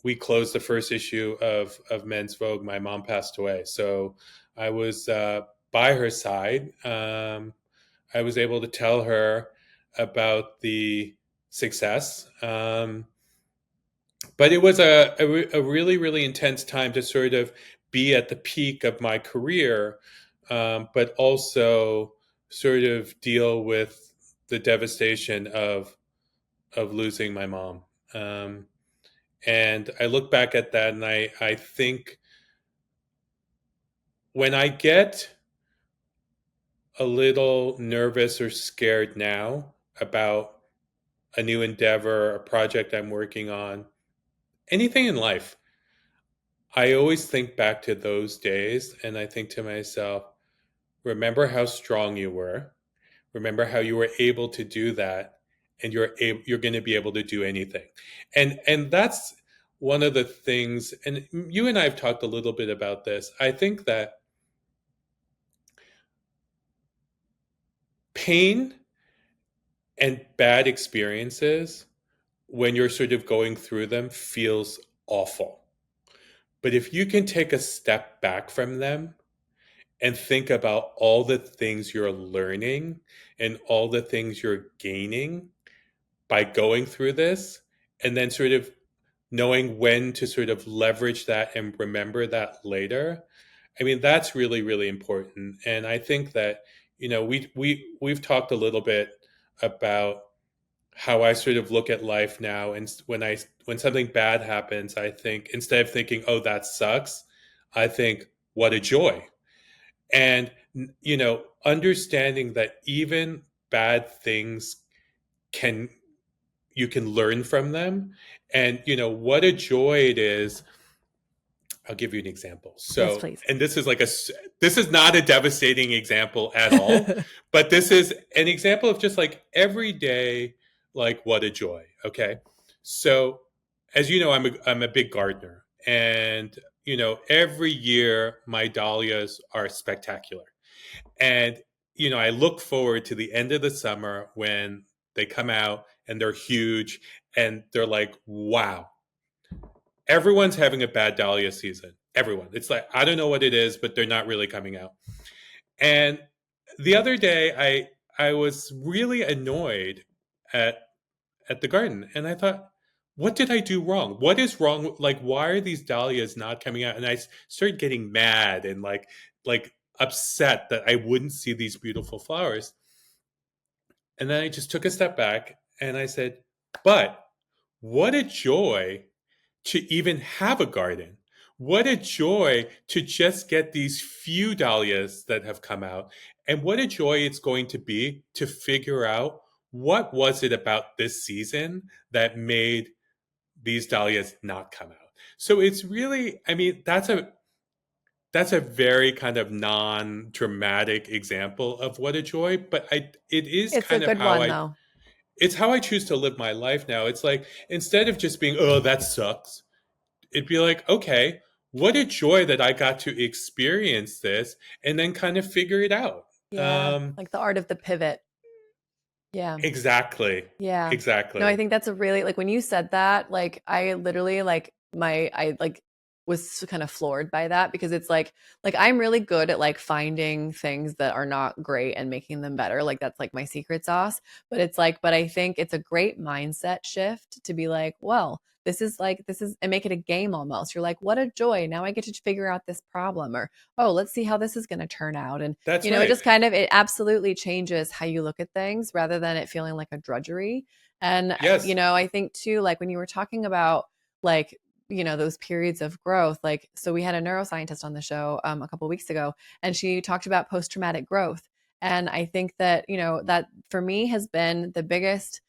we closed the first issue of Men's Vogue, my mom passed away. So I was by her side. I was able to tell her about the success. But it was a really, really intense time to sort of be at the peak of my career, but also sort of deal with the devastation of losing my mom. And I look back at that and I think when I get a little nervous or scared now about a new endeavor, a project I'm working on, anything in life, I always think back to those days and I think to myself, remember how strong you were. Remember how you were able to do that, and you're going to be able to do anything. And that's one of the things, and you and I have talked a little bit about this. I think that pain and bad experiences, when you're sort of going through them, feels awful. But if you can take a step back from them and think about all the things you're learning and all the things you're gaining by going through this, and then sort of knowing when to sort of leverage that and remember that later, I mean, that's really, really important. And I think that, we've talked a little bit about how I sort of look at life now. And when something bad happens, I think, instead of thinking, oh, that sucks, I think, what a joy. And, understanding that even bad things can, you can learn from them. And, what a joy it is. I'll give you an example. Yes, So, please. and this is not a devastating example at all, but this is an example of just like every day, like what a joy. Okay. So, as you know, I'm a big gardener, and, every year my dahlias are spectacular. And, I look forward to the end of the summer when they come out and they're huge and they're like, wow, everyone's having a bad dahlia season. Everyone. It's like, I don't know what it is, but they're not really coming out. And the other day I was really annoyed at at the garden, and I thought, what did I do wrong? What is wrong? Like, why are these dahlias not coming out? And I started getting mad and like upset that I wouldn't see these beautiful flowers. And then I just took a step back and I said, but what a joy to even have a garden. What a joy to just get these few dahlias that have come out. And what a joy it's going to be to figure out what was it about this season that made these dahlias not come out. So it's really, I mean, that's a very kind of non-dramatic example of what a joy, but it is It's a kind of good one though. it's how I choose to live my life now. It's like, instead of just being, oh, that sucks, it'd be like, okay, what a joy that I got to experience this and then kind of figure it out. Yeah, like the art of the pivot. Yeah. Exactly. Yeah. No, I Exactly. think that's a really like when you said that, like I literally like I like was kind of floored by that because it's like I'm really good at like finding things that are not great and making them better. Like that's like my secret sauce. But it's like, but I think it's a great mindset shift to be like, well, this is and make it a game almost. You're like, what a joy. Now I get to figure out this problem or oh, let's see how this is going to turn out. And That's it right. just kind of it absolutely changes how you look at things rather than it feeling like a drudgery. And Yes. I think too, like when you were talking about like those periods of growth, like so we had a neuroscientist on the show a couple weeks ago, and she talked about post traumatic growth. And I think that that for me has been the biggest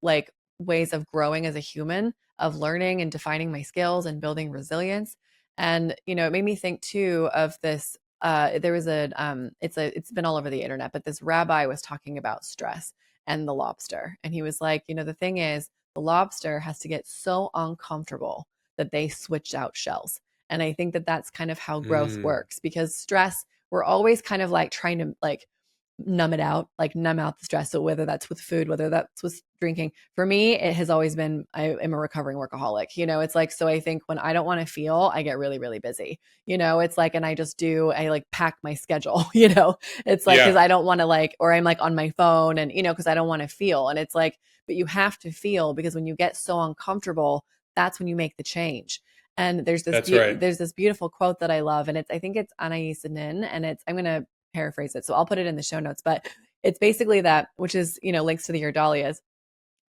like ways of growing as a human, of learning and defining my skills and building resilience. And it made me think too of this. There was it's been all over the internet, but this rabbi was talking about stress and the lobster, and he was like, the thing is, the lobster has to get so uncomfortable that they switch out shells. And I think that that's kind of how growth Mm. works, because stress, we're always kind of like trying to like numb it out, like numb out the stress. So whether that's with food, whether that's with drinking, for me, it has always been, I am a recovering workaholic. It's like, so I think when I don't want to feel, I get really, really busy. It's like, and I like pack my schedule, it's like, cause Yeah, I don't want to like, or I'm like on my phone and, cause I don't want to feel. And it's like, but you have to feel, because when you get so uncomfortable, that's when you make the change. And that's right. there's this beautiful quote that I love, and I think it's Anais Nin, and I'm gonna paraphrase it, so I'll put it in the show notes. But it's basically that, which is links to the Erdalias.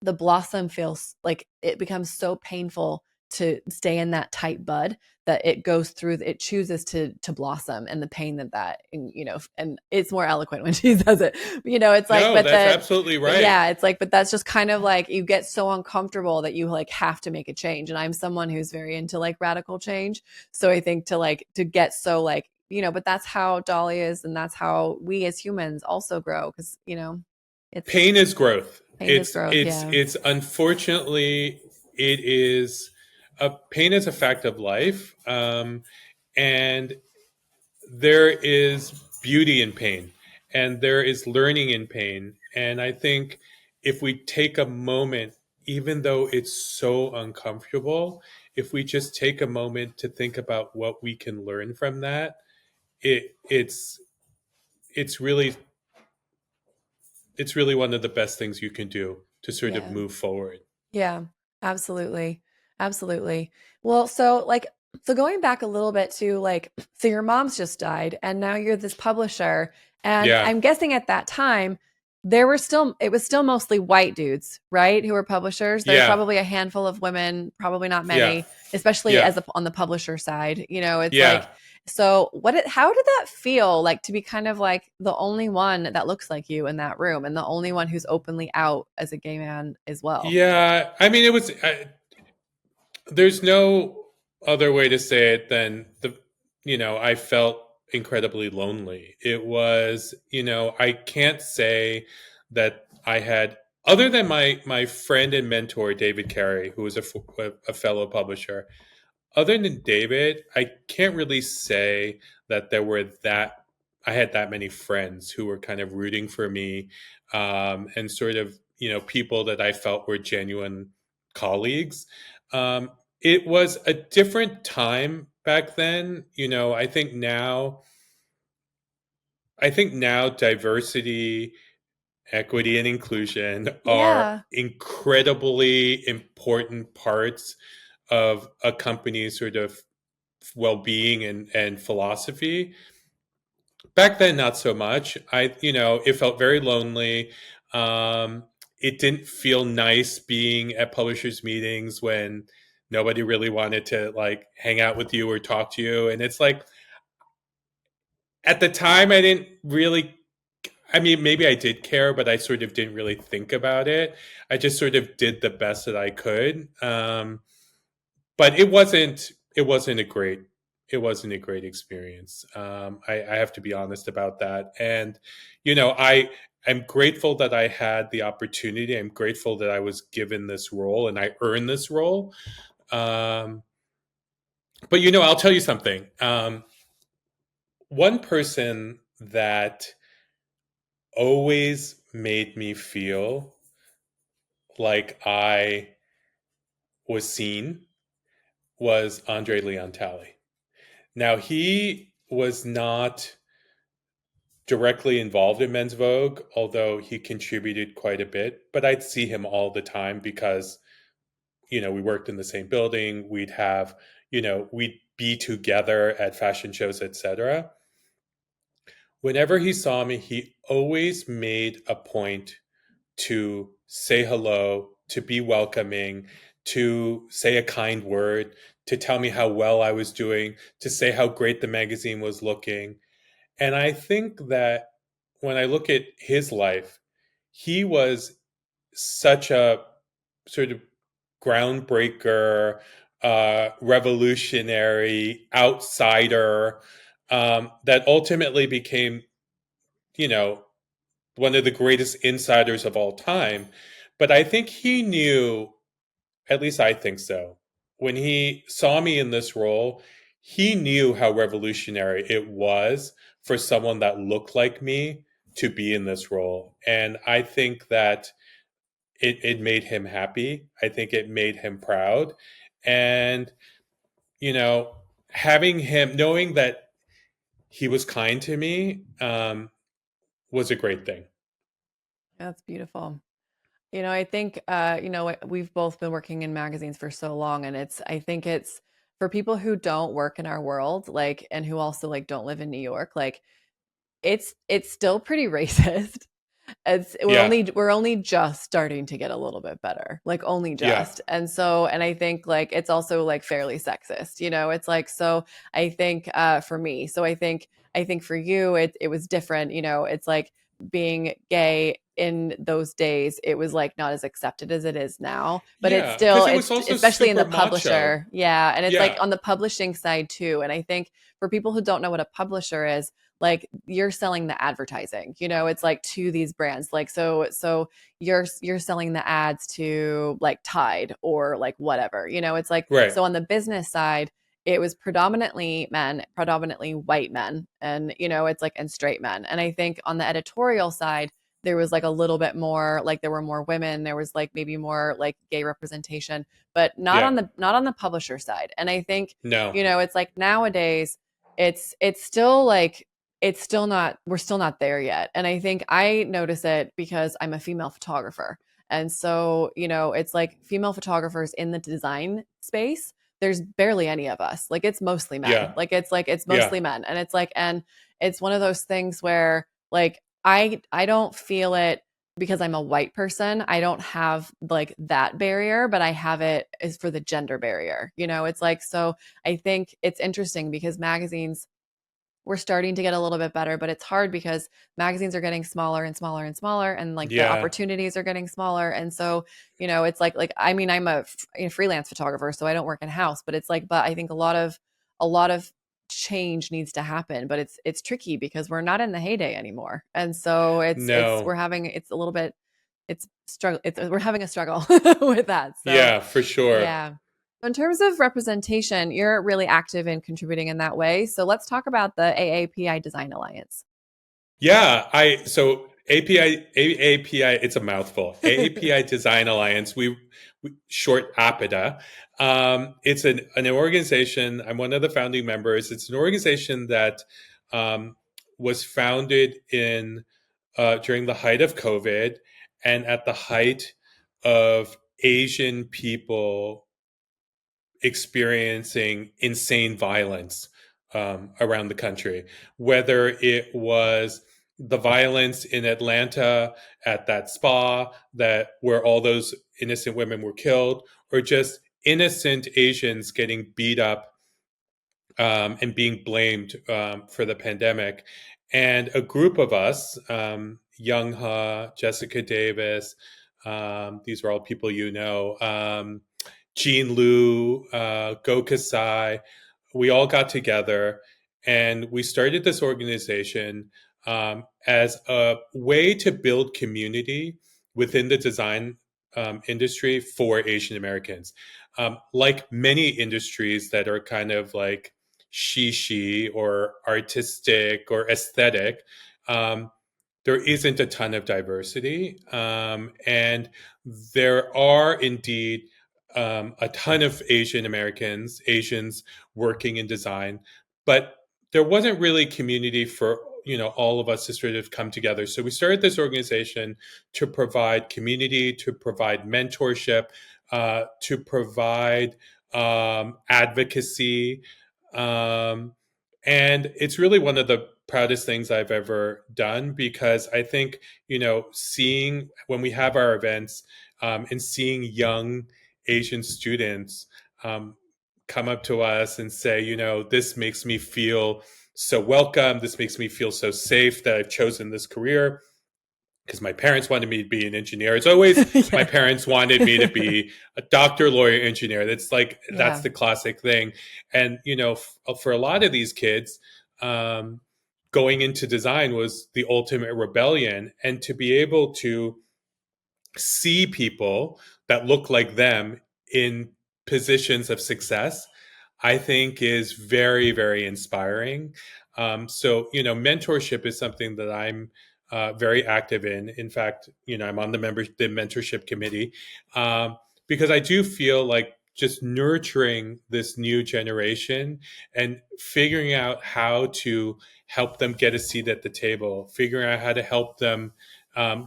The blossom feels like it becomes so painful to stay in that tight bud that it chooses to blossom, and the pain and it's more eloquent when she says it. It's like, No, that's absolutely but right. yeah, it's like, but that's just kind of like, you get so uncomfortable that you like have to make a change. And I'm someone who's very into like radical change. So I think to get so like, but that's how Dolly is, and that's how we as humans also grow, because it's Pain is growth. pain is It's growth. it's Yeah. it's unfortunately it is a pain is a fact of life, and there is beauty in pain, and there is learning in pain. And I think if we take a moment, even though it's so uncomfortable, if we just take a moment to think about what we can learn from that, it's really it's really one of the best things you can do to sort of Yeah. move forward. Yeah, absolutely. Absolutely. Well, so going back a little bit to like, so your mom's just died and now you're this publisher. And Yeah, I'm guessing at that time, it was still mostly white dudes, right? Who were publishers. There was yeah, probably a handful of women, probably not yeah, many, especially yeah, on the publisher side. It's yeah. like, so how did that feel like, to be kind of like the only one that looks like you in that room, and the only one who's openly out as a gay man as well? Yeah, I mean, there's no other way to say it than I felt incredibly lonely. It was, I can't say that I had, other than my friend and mentor, David Carey, who was a fellow publisher. Other than David, I can't really say that I had that many friends who were kind of rooting for me, and sort of, people that I felt were genuine colleagues. Um, it was a different time back then. I think now diversity, equity, and inclusion are Yeah. incredibly important parts of a company's sort of well-being and philosophy. Back then, not so much. It felt very lonely. um, it didn't feel nice being at publishers meetings when nobody really wanted to like hang out with you or talk to you. And it's like, at the time, I didn't really, I mean, maybe I did care, but I sort of didn't really think about it. I just sort of did the best that I could. But it wasn't a great experience. I have to be honest about that. And I'm grateful that I had the opportunity. I'm grateful that I was given this role and I earned this role. um, but I'll tell you something. One person that always made me feel like I was seen was Andre Leon Talley. Now, he was not directly involved in Men's Vogue, although he contributed quite a bit. But I'd see him all the time because, we worked in the same building. We'd be together at fashion shows, etc. Whenever he saw me, he always made a point to say hello, to be welcoming, to say a kind word, to tell me how well I was doing, to say how great the magazine was looking. And I think that when I look at his life, he was such a sort of groundbreaker, revolutionary outsider, that ultimately became, you know, one of the greatest insiders of all time. But I think he knew, at least I think so, when he saw me in this role, he knew how revolutionary it was for someone that looked like me to be in this role. And I think that it made him happy. I think it made him proud. And, you know, having him, knowing that he was kind to me, was a great thing. That's beautiful. I think, we've both been working in magazines for so long, and I think it's for people who don't work in our world, like, and who also like don't live in New York, like, it's still pretty racist. It's Yeah. we're only just starting to get a little bit better, like only Yeah. just. And I think like it's also like fairly sexist, it's like, so I think for me, so I think for you it was different, it's like being gay in those days, it was like not as accepted as it is now, but it's Yeah. Because still, it was it's also especially in the super macho. publisher, yeah, and it's like Yeah. on the publishing side too. And I think for people who don't know what a publisher is, like you're selling the advertising, it's like to these brands, like, so you're selling the ads to like Tide or like whatever, it's like, Right. so on the business side it was predominantly men, predominantly white men, and it's like, and straight men. And I think on the editorial side there was like a little bit more, like there were more women, there was like maybe more like gay representation, but not Yeah. on the publisher side. And I think, No. it's like nowadays it's still like, it's still not, we're still not there yet. And I think I notice it because I'm a female photographer. And so, it's like female photographers in the design space, there's barely any of us. Like it's mostly men. Yeah. Like it's Yeah. mostly men. And it's like, and it's one of those things where like I don't feel it because I'm a white person. I don't have like that barrier, but I have it is for the gender barrier. It's like, so I think it's interesting because magazines, we're starting to get a little bit better, but it's hard because magazines are getting smaller and smaller and smaller, and like the Yeah. opportunities are getting smaller. And so, it's like I mean, I'm a freelance photographer, so I don't work in house, but it's like, but I think a lot of change needs to happen, but it's tricky because we're not in the heyday anymore. And so No. it's a little bit, it's struggle, we're having a struggle with that. So Yeah, for sure. yeah. In terms of representation, you're really active in contributing in that way. So let's talk about the AAPI Design Alliance. Yeah, so AAPI, it's a mouthful. AAPI Design Alliance, we short APIDA. It's an organization. I'm one of the founding members. It's an organization that was founded in during the height of COVID and at the height of Asian people experiencing insane violence around the country, whether it was the violence in Atlanta at that spa that where all those innocent women were killed, or just innocent Asians getting beat up and being blamed for the pandemic. And a group of us, Young Ha, Jessica Davis, these are all people you know, Jean Liu, Go Kasai, we all got together and we started this organization as a way to build community within the design industry for Asian Americans. Like many industries that are kind of like she or artistic or aesthetic, there isn't a ton of diversity. And there are indeed a ton of Asians working in design, but there wasn't really community for all of us to sort of come together. So we started this organization to provide community, to provide mentorship, to provide advocacy, um, and it's really one of the proudest things I've ever done because I think seeing when we have our events and seeing young Asian students come up to us and say, this makes me feel so welcome. This makes me feel so safe that I've chosen this career. because my parents wanted me to be an engineer. It's always my Yeah. parents wanted me to be a doctor, lawyer, engineer. That's like, that's Yeah. the classic thing. And, you know, for a lot of these kids, going into design was the ultimate rebellion. And to be able to see people that look like them in positions of success, I think is very, very inspiring. So, you know, mentorship is something that I'm very active in. In fact, you know, I'm on the mentorship committee, because I do feel like just nurturing this new generation and figuring out how to help them get a seat at the table, figuring out how to help them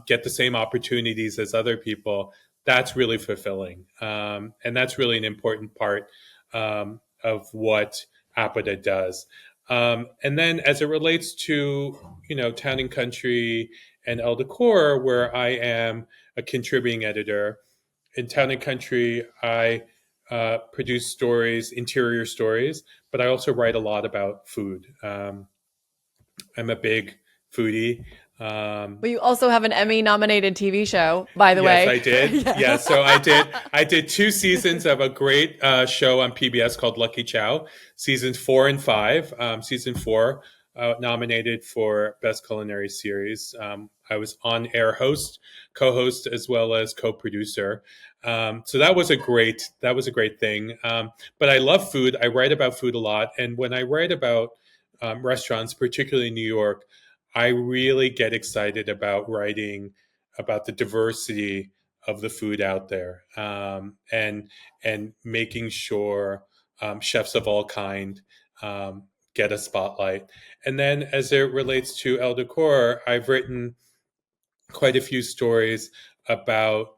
get the same opportunities as other people. That's really fulfilling, and that's really an important part of what Apida does. And then, as it relates to, you know, Town and Country and Elle Decor, where I am a contributing editor, in Town and Country, I produce stories, interior stories, but I also write a lot about food. I'm a big foodie. Well, you also have an Emmy nominated TV show, by the Yes, way. I did. Yeah, Yeah. so I did. I did 2 seasons of a great show on PBS called Lucky Chow, seasons 4 and 5. Season 4 nominated for Best Culinary Series. I was on-air host, co-host, as well as co-producer. So that was a great thing. But I love food. I write about food a lot, and when I write about restaurants, particularly in New York, I really get excited about writing about the diversity of the food out there, and making sure chefs of all kind get a spotlight. And then, as it relates to Elle Decor, I've written quite a few stories about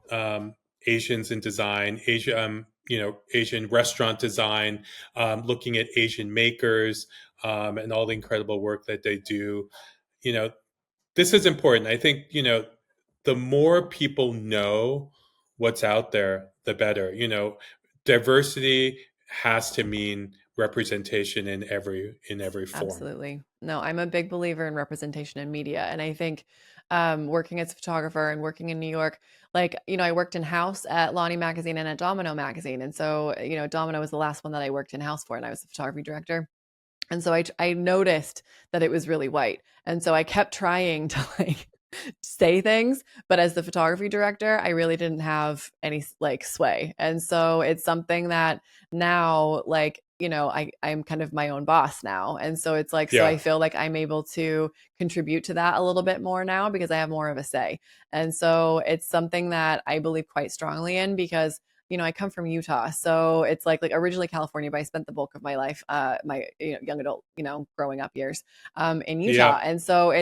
Asians in design, Asian restaurant design, looking at Asian makers, and all the incredible work that they do. You know, this is important. I think, you know, the more people know what's out there, the better. You know, diversity has to mean representation in every form. Absolutely. No, I'm a big believer in representation in media. And I think working as a photographer and working in New York, like, I worked in house at Lonnie Magazine and at Domino Magazine. And so, Domino was the last one that I worked in house for, and I was the photography director. And so I noticed that it was really white. And so I kept trying to like say things, but as the photography director, I really didn't have any like sway. And so it's something that now, like, I'm kind of my own boss now. And so it's like, so I Yeah, feel like I'm able to contribute to that a little bit more now because I have more of a say. And so it's something that I believe quite strongly in because I come from Utah, so it's like originally California, but I spent the bulk of my life, my young adult, growing up years, in Utah, yeah, and so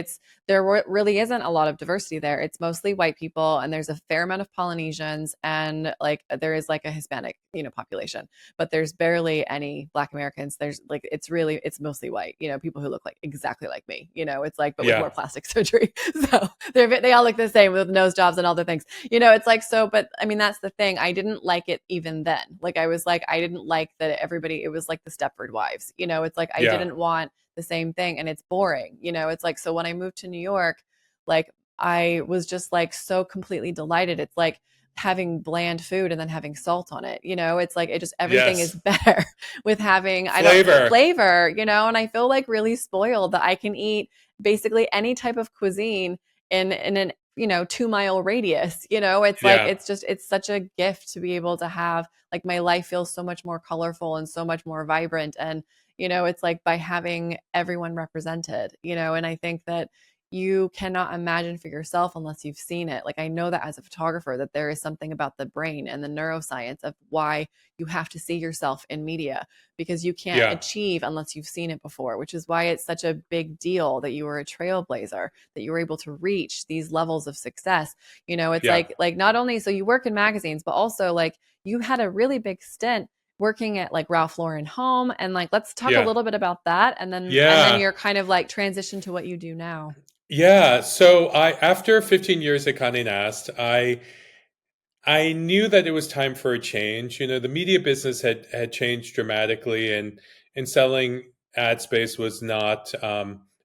there really isn't a lot of diversity there. It's mostly white people, and there's a fair amount of Polynesians, and like there is like a Hispanic, population, but there's barely any Black Americans. There's like it's mostly white, people who look like exactly like me. It's like but with yeah, more plastic surgery, so they all look the same with nose jobs and all the things. It's like so, but I mean that's the thing. I didn't like it even then. Like I was like I didn't like that everybody. It was like the Stepford Wives. It's like I yeah, didn't want the same thing, and it's boring. It's like so when I moved to New York, like I was just like so completely delighted. It's like having bland food and then having salt on it. It's like it just everything is yes. better with having I don't Flavor. flavor. And I feel like really spoiled that I can eat basically any type of cuisine in an 2-mile radius. It's like Yeah, it's such a gift to be able to have like my life feels so much more colorful and so much more vibrant. And it's like by having everyone represented, and I think that you cannot imagine for yourself unless you've seen it. Like I know that as a photographer that there is something about the brain and the neuroscience of why you have to see yourself in media because you can't yeah, achieve unless you've seen it before, which is why it's such a big deal that you were a trailblazer, that you were able to reach these levels of success. It's yeah, like not only so you work in magazines, but also like you had a really big stint working at like Ralph Lauren Home, and like let's talk a yeah, little bit about that and then yeah. you're kind of like transition to what you do now. Yeah, so after 15 years at Condé Nast, I knew that it was time for a change. You know, the media business had changed dramatically, and selling ad space was not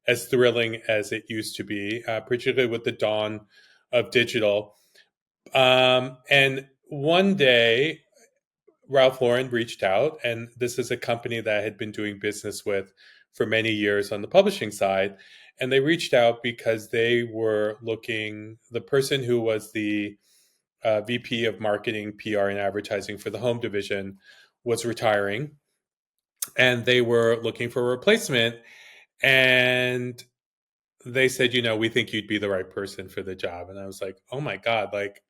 as thrilling as it used to be, particularly with the dawn of digital. And one day, Ralph Lauren reached out, and this is a company that I had been doing business with for many years on the publishing side. And they reached out because they were looking, the person who was the VP of marketing, PR, and advertising for the home division was retiring, and they were looking for a replacement. And they said, we think you'd be the right person for the job. And I was like, oh my God, like,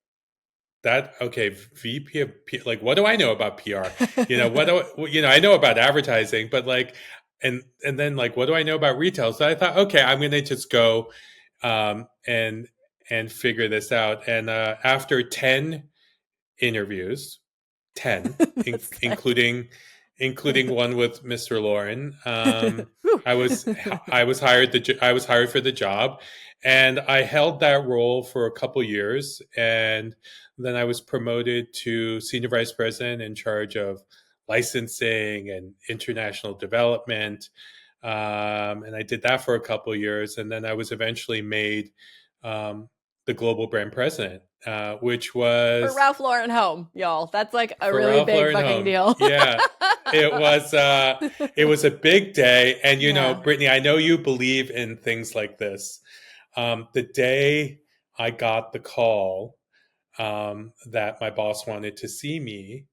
that okay, VP of like, what do I know about PR? What do I know about advertising, but like, and then like, what do I know about retail? So I thought, okay, I'm going to just go and figure this out. And after 10 interviews, 10, including one with Mr. Lauren, I was hired for the job, and I held that role for a couple years, and then I was promoted to senior vice president in charge of licensing and international development, and I did that for a couple years, and then I was eventually made the global brand president, which was for Ralph Lauren Home, y'all. That's like a really Ralph big Lauren fucking Home. deal. Yeah, it was a big day, and Brittany, I know you believe in things like this. The day I got the call that my boss wanted to see me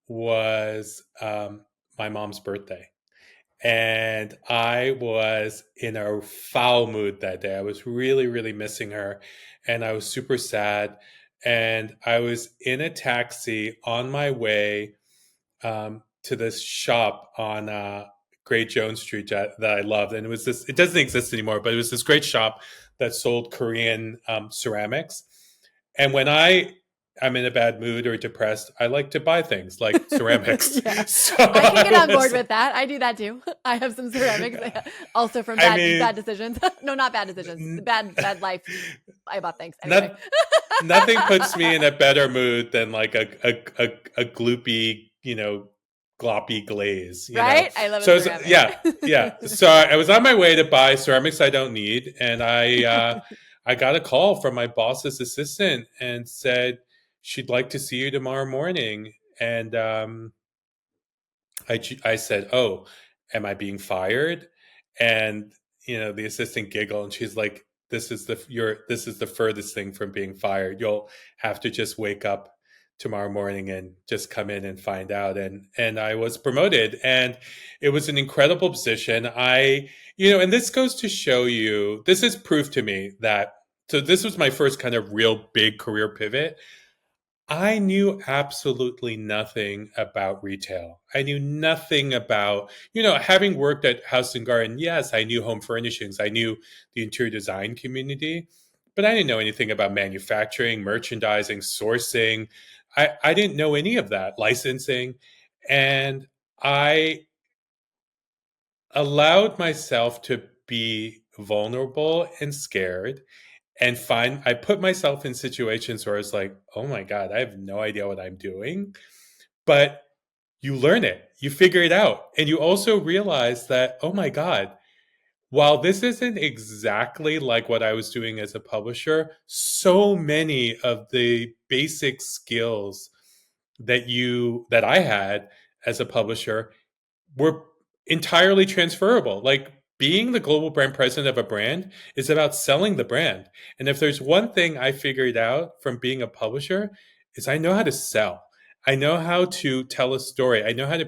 was my mom's birthday. And I was in a foul mood that day. I was really, really missing her. And I was super sad. And I was in a taxi on my way to this shop on Great Jones Street that I loved. And it doesn't exist anymore, but it was this great shop that sold Korean ceramics. And when I'm in a bad mood or depressed, I like to buy things like ceramics. Yeah. So I can get on board with that. I do that too. I have some ceramics also from bad decisions. No, not bad decisions. Bad life. I bought things. Anyway. Nothing puts me in a better mood than like a gloopy, gloppy glaze. Right? I love so a ceramic. Yeah. So I was on my way to buy ceramics I don't need, and I got a call from my boss's assistant and said she'd like to see you tomorrow morning. And I said, "Oh, am I being fired?" And the assistant giggled, and she's like, "This is the furthest thing from being fired. You'll have to just wake up tomorrow morning and just come in and find out." And I was promoted, and it was an incredible position. And this goes to show you, this is proof to me that, so this was my first kind of real big career pivot. I knew absolutely nothing about retail. I knew nothing about, having worked at House and Garden. Yes, I knew home furnishings. I knew the interior design community, but I didn't know anything about manufacturing, merchandising, sourcing. I didn't know any of that, licensing. And I allowed myself to be vulnerable and scared, and I put myself in situations where I was like, oh my God, I have no idea what I'm doing. But you learn it, you figure it out. And you also realize that, oh my God, while this isn't exactly like what I was doing as a publisher, so many of the basic skills that I had as a publisher were entirely transferable. Like, being the global brand president of a brand is about selling the brand. And if there's one thing I figured out from being a publisher, is I know how to sell. I know how to tell a story. I know how to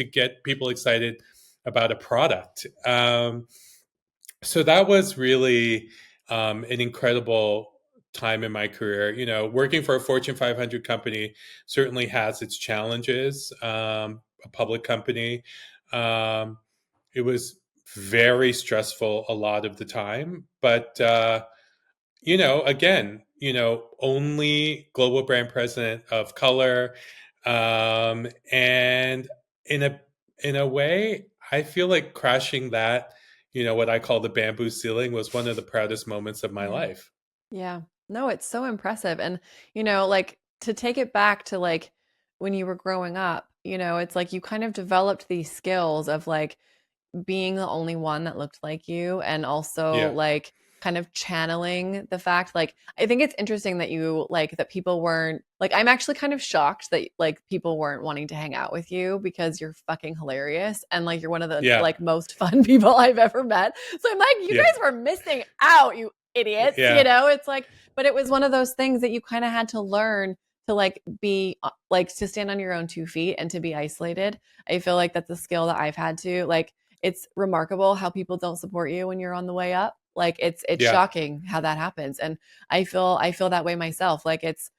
get people excited about a product. So that was really an incredible time in my career. Working for a Fortune 500 company certainly has its challenges. A public company. It was very stressful a lot of the time, but again, only global brand president of color, and in a way, I feel like crashing that, what I call the bamboo ceiling, was one of the proudest moments of my life. Yeah. No, it's so impressive. And, like, to take it back to like when you were growing up, it's like you kind of developed these skills of like being the only one that looked like you, and also Yeah. like kind of channeling the fact, like, I think it's interesting that you like that people weren't like, I'm actually kind of shocked that like people weren't wanting to hang out with you because you're fucking hilarious and like you're one of the Yeah. like most fun people I've ever met. So I'm like, you Yeah. guys were missing out, you idiots, you Yeah. know? It's like, but it was one of those things that you kind of had to learn to like be like to stand on your own 2 feet and to be isolated. I feel like that's a skill that I've had to like. It's remarkable how people don't support you when you're on the way up. Like it's Yeah. shocking how that happens. And I feel that way myself. Like it's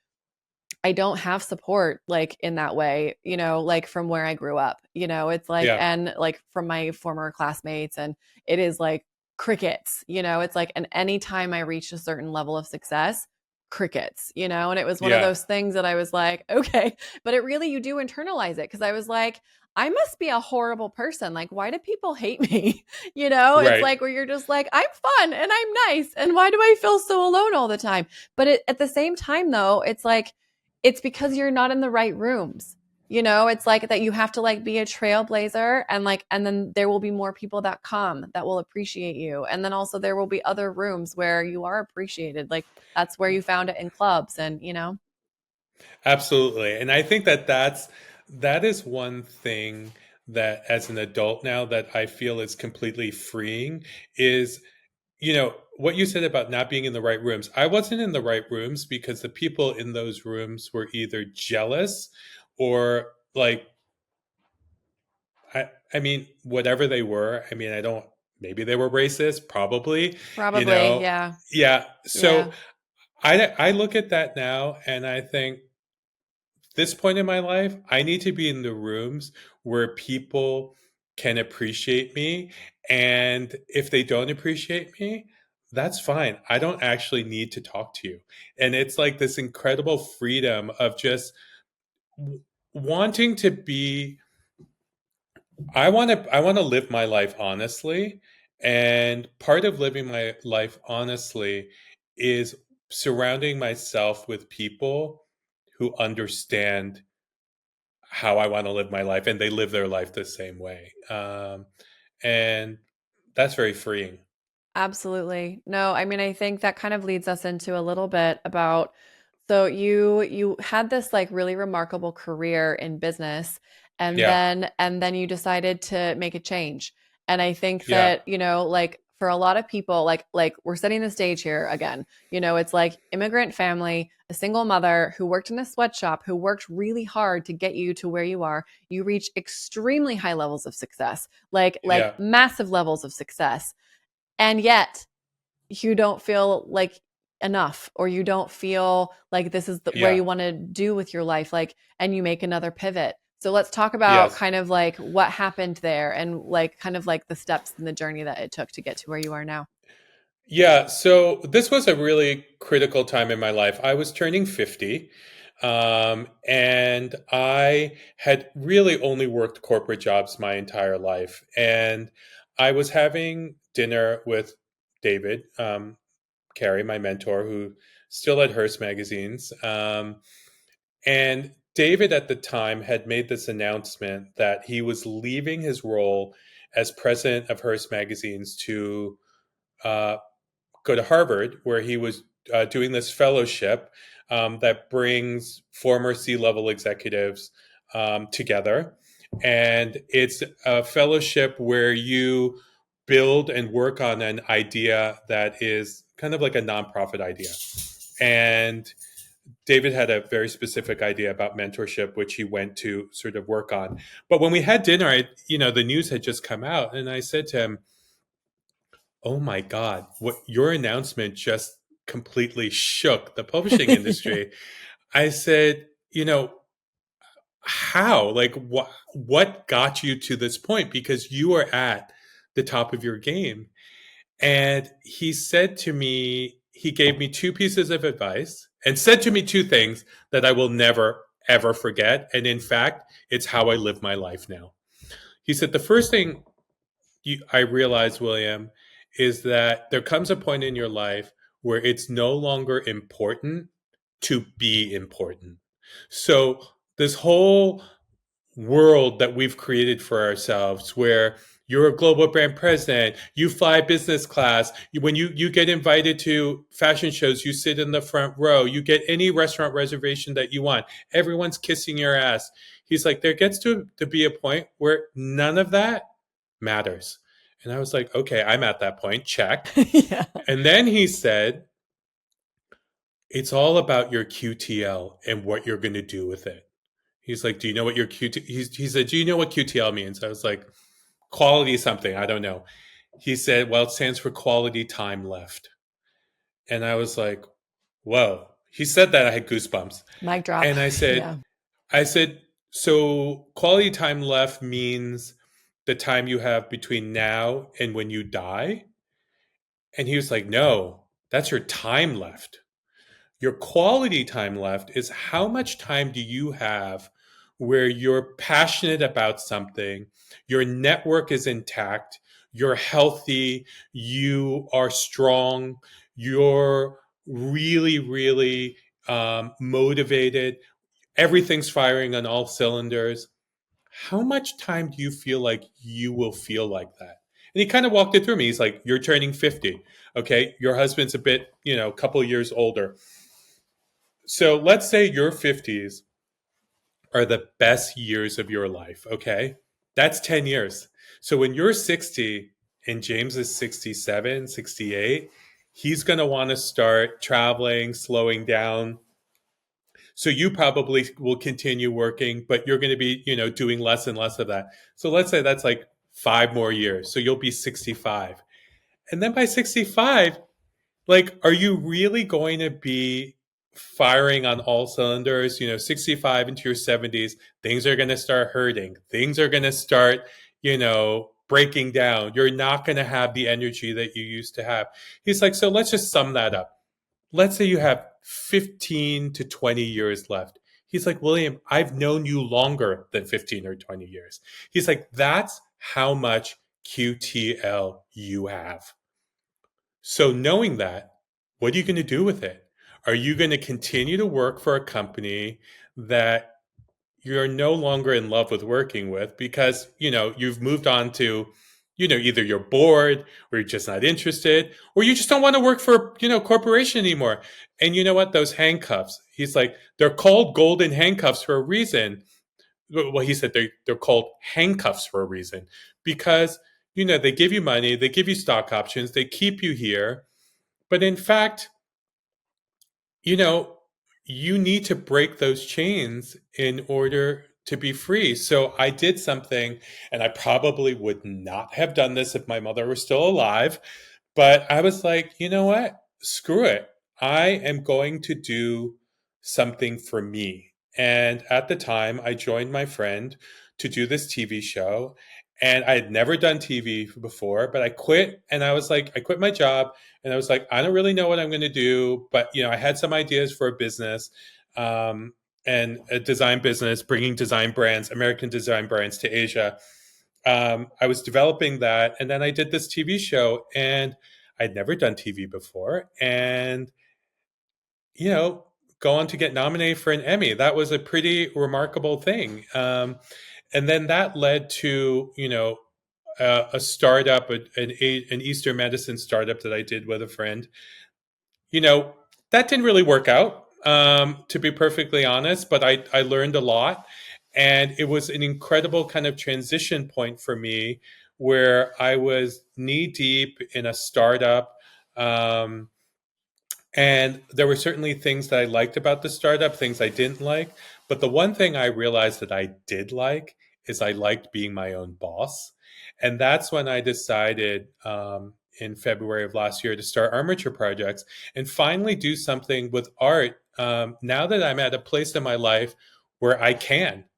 I don't have support like in that way, you know, like from where I grew up. You know, it's like Yeah. and like from my former classmates and it is like crickets, you know, it's like and anytime I reached a certain level of success, crickets, you know, and it was one of Yeah. those things that I was like, okay, but it really you do internalize it because I was like I must be a horrible person. Like, why do people hate me? You know, it's Right. like where you're just like, I'm fun and I'm nice. And why do I feel so alone all the time? But at the same time, though, it's like, it's because you're not in the right rooms. You know, it's like that you have to like be a trailblazer and like, and then there will be more people that come that will appreciate you. And then also there will be other rooms where you are appreciated. Like that's where you found it in clubs and, you know, Absolutely. And I think that is one thing that as an adult now that I feel is completely freeing is, what you said about not being in the right rooms. I wasn't in the right rooms because the people in those rooms were either jealous or like I mean, whatever they were. I mean, I don't maybe they were racist, probably, you probably. know. Yeah. Yeah. Yeah. So I look at that now and I think this point in my life, I need to be in the rooms where people can appreciate me. And if they don't appreciate me, that's fine. I don't actually need to talk to you. And it's like this incredible freedom of just wanting to be I want to live my life honestly. And part of living my life honestly is surrounding myself with people who understand how I want to live my life, and they live their life the same way. And that's very freeing. Absolutely. No, I mean, I think that kind of leads us into a little bit about so you had this like really remarkable career in business Yeah, and then you decided to make a change. And I think yeah, that, you know, like for a lot of people like we're setting the stage here again. You know, it's like immigrant family, a single mother who worked in a sweatshop, who worked really hard to get you to where you are. You reach extremely high levels of success, like yeah, massive levels of success and yet you don't feel like enough or you don't feel like this is where yeah. you want to do with your life like and you make another pivot. So let's talk about Yes. kind of like what happened there and like kind of like the steps in the journey that it took to get to where you are now. Yeah. So this was a really critical time in my life. I was turning 50. And I had really only worked corporate jobs my entire life. And I was having dinner with David, Carey, my mentor, who still at Hearst magazines. And David at the time had made this announcement that he was leaving his role as president of Hearst magazines to uh, go to Harvard, where he was doing this fellowship that brings former C-level executives together. And it's a fellowship where you build and work on an idea that is kind of like a nonprofit idea. And David had a very specific idea about mentorship, which he went to sort of work on. But when we had dinner, the news had just come out, and I said to him, "Oh my God, what your announcement just completely shook the publishing industry." I said, how? Like, what got you to this point? Because you are at the top of your game. And he said to me, he gave me two pieces of advice and said to me two things that I will never, ever forget. And in fact, it's how I live my life now. He said, the first thing I realized, William, is that there comes a point in your life where it's no longer important to be important. So, this whole world that we've created for ourselves where You're a global brand president. You fly business class. When you get invited to fashion shows, you sit in the front row. You get any restaurant reservation that you want. Everyone's kissing your ass. He's like, there gets to be a point where none of that matters. And I was like, okay, I'm at that point. Check. Yeah. And then he said, it's all about your QTL and what you're going to do with it. He's like, do you know what your he said, do you know what QTL means? I was like, quality something. I don't know. He said, well, it stands for quality time left. And I was like, whoa. He said that, I had goosebumps. Mic drop. And Yeah. I said, so quality time left means the time you have between now and when you die? And he was like, no, that's your time left. Your quality time left is how much time do you have where you're passionate about something, your network is intact, you're healthy, you are strong, you're really, really motivated, everything's firing on all cylinders. How much time do you feel like you will feel like that? And he kind of walked it through me. He's like, you're turning 50. Okay. Your husband's a bit, a couple of years older. So let's say your 50s are the best years of your life. Okay. That's 10 years. So when you're 60 and James is 67, 68, he's going to want to start traveling, slowing down. So you probably will continue working, but you're going to be, doing less and less of that. So let's say that's like 5 more years. So you'll be 65. And then by 65, like, are you really going to be firing on all cylinders? 65 into your 70s, things are going to start hurting. Things are going to start, breaking down. You're not going to have the energy that you used to have. He's like, so let's just sum that up. Let's say you have 15 to 20 years left. He's like, William, I've known you longer than 15 or 20 years. He's like, that's how much QTL you have. So knowing that, what are you going to do with it? Are you going to continue to work for a company that you're no longer in love with working with because, you've moved on to, either you're bored or you're just not interested or you just don't want to work for, corporation anymore. And you know what? Those handcuffs, he's like, they're called golden handcuffs for a reason. Well, he said they're called handcuffs for a reason because, they give you money, they give you stock options, they keep you here. But in fact, you know, you need to break those chains in order to be free. So I did something, and I probably would not have done this if my mother were still alive. But I was like, you know what? Screw it. I am going to do something for me. And at the time, I joined my friend to do this TV show. And I had never done TV before, but I quit. And I was like, I quit my job. And I was like, I don't really know what I'm going to do. But, I had some ideas for a business and a design business, bringing design brands, American design brands to Asia. I was developing that. And then I did this TV show. And I'd never done TV before. And, go on to get nominated for an Emmy. That was a pretty remarkable thing. And then that led to, a startup, an Eastern medicine startup that I did with a friend. That didn't really work out, to be perfectly honest, but I learned a lot. And it was an incredible kind of transition point for me where I was knee deep in a startup. And there were certainly things that I liked about the startup, things I didn't like. But the one thing I realized that I did like is I liked being my own boss. And that's when I decided in February of last year to start Armature Projects and finally do something with art. Now that I'm at a place in my life where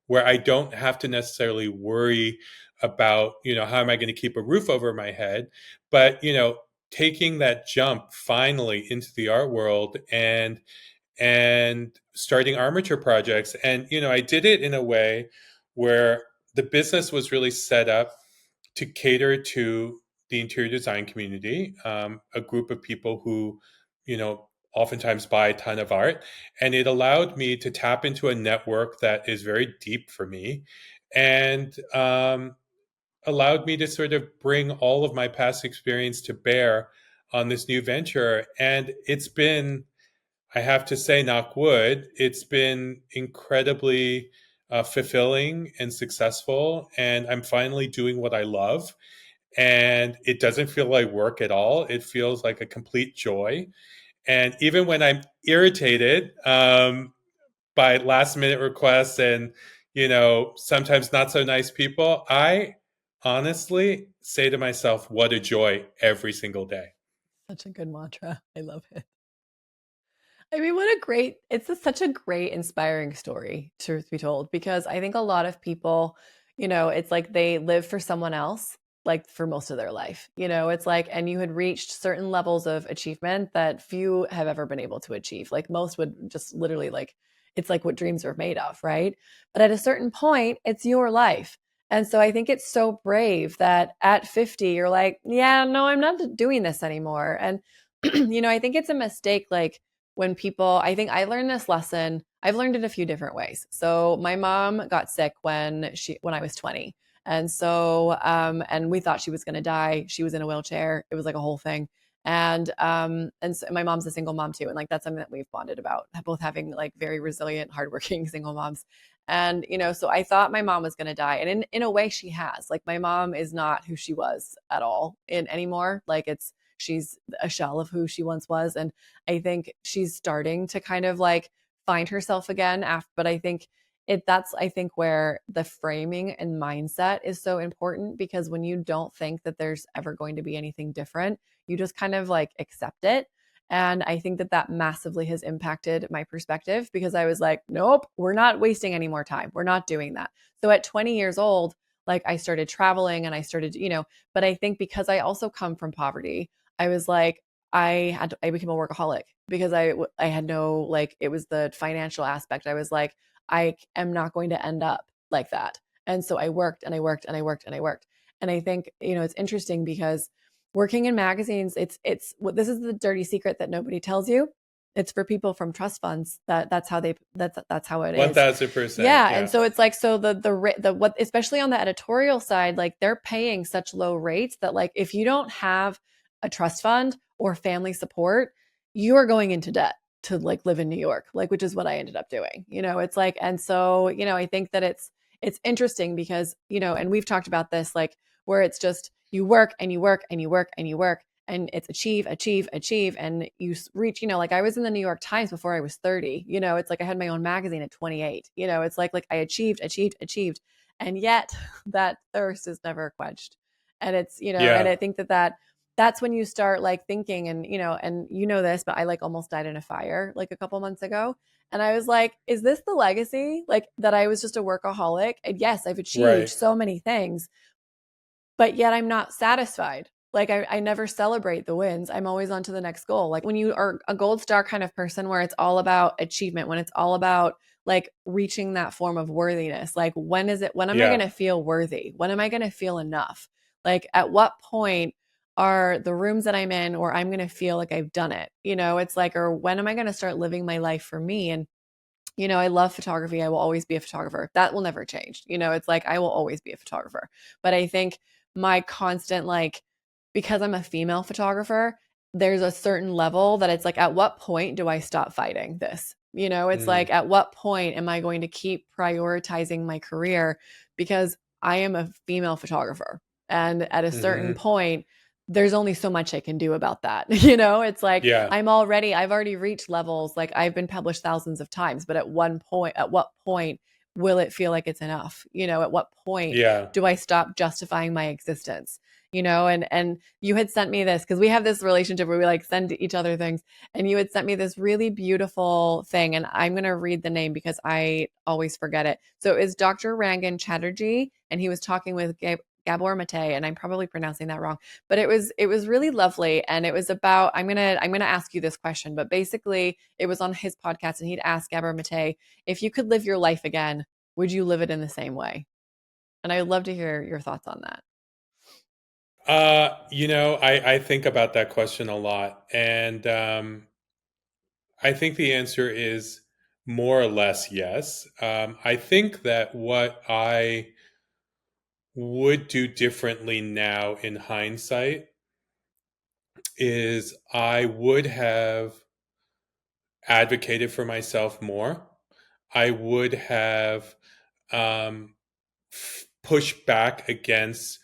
where I don't have to necessarily worry about, how am I going to keep a roof over my head? But, taking that jump finally into the art world and starting Armature Projects. And, I did it in a way where the business was really set up to cater to the interior design community, a group of people who, oftentimes buy a ton of art. And it allowed me to tap into a network that is very deep for me. And allowed me to sort of bring all of my past experience to bear on this new venture. And it's been, I have to say, knock wood, it's been incredibly fulfilling and successful. And I'm finally doing what I love. And it doesn't feel like work at all. It feels like a complete joy. And even when I'm irritated by last minute requests and, sometimes not so nice people, I honestly say to myself, what a joy every single day. Such a good mantra. I love it. I mean, it's such a great, inspiring story, truth be told, because I think a lot of people, it's like they live for someone else, like for most of their life. It's like, and you had reached certain levels of achievement that few have ever been able to achieve. Like most would just literally like, it's like what dreams are made of, right? But at a certain point, it's your life. And so I think it's so brave that at 50, you're like, yeah, no, I'm not doing this anymore. And, I think it's a mistake, like, when people, I think I learned this lesson. I've learned it a few different ways. So my mom got sick when I was 20. And so and we thought she was going to die. She was in a wheelchair. It was like a whole thing. And so my mom's a single mom too, and like that's something that we've bonded about, both having like very resilient, hardworking single moms. And so I thought my mom was going to die, and in a way she has. Like my mom is not who she was at all in anymore. Like she's a shell of who she once was. And I think she's starting to kind of like find herself again after, but I think that's I think where the framing and mindset is so important, because when you don't think that there's ever going to be anything different, you just kind of like accept it. And I think that massively has impacted my perspective, because I was like, nope, we're not wasting any more time. We're not doing that. So at 20 years old, like I started traveling and I started, but I think because I also come from poverty, I was like, I became a workaholic, because I had no, like, it was the financial aspect. I was like, I am not going to end up like that. And so I worked and I worked and I worked and I worked. And I think, it's interesting because working in magazines, it's what, this is the dirty secret that nobody tells you. It's for people from trust funds that's how it is. 1000%. Yeah. Yeah. And so it's like, so the what, especially on the editorial side, like they're paying such low rates that like, if you don't have a trust fund or family support, you are going into debt to like live in New York, like, which is what I ended up doing. It's like, and so, I think that it's interesting because, and we've talked about this, like where it's just you work and you work and you work and you work and it's achieve, achieve, achieve. And you reach, like I was in the New York Times before I was 30, it's like I had my own magazine at 28, it's like I achieved, achieved, achieved. And yet that thirst is never quenched. And it's, and I think that's when you start like thinking, and this, but I like almost died in a fire like a couple months ago. And I was like, is this the legacy? Like that I was just a workaholic? And yes, I've achieved Right. so many things, but yet I'm not satisfied. Like I never celebrate the wins. I'm always on to the next goal. Like when you are a gold star kind of person where it's all about achievement, when it's all about like reaching that form of worthiness, like when am I going to feel worthy? When am I going to feel enough? Like at what point are the rooms that I'm in or I'm going to feel like I've done it? It's like, or when am I going to start living my life for me? And I love photography. I will always be a photographer. That will never change. It's like I will always be a photographer. But I think my constant, like, because I'm a female photographer, there's a certain level that it's like, at what point do I stop fighting this? It's like, at what point am I going to keep prioritizing my career? Because I am a female photographer. And at a certain point, there's only so much I can do about that. It's like, Yeah. I've already reached levels, like I've been published thousands of times, but at what point will it feel like it's enough? At what point do I stop justifying my existence? And you had sent me this, because we have this relationship where we like send each other things, and you had sent me this really beautiful thing, and I'm going to read the name because I always forget it. So it was Dr. Rangan Chatterjee, and he was talking with Gabor Mate, and I'm probably pronouncing that wrong, but it was really lovely. And it was about, I'm gonna ask you this question, but basically it was on his podcast, and he'd asked Gabor Mate, if you could live your life again, would you live it in the same way? And I'd love to hear your thoughts on that. I think about that question a lot, and I think the answer is more or less yes. I think that what I would do differently now in hindsight is I would have advocated for myself more. I would have um, pushed back against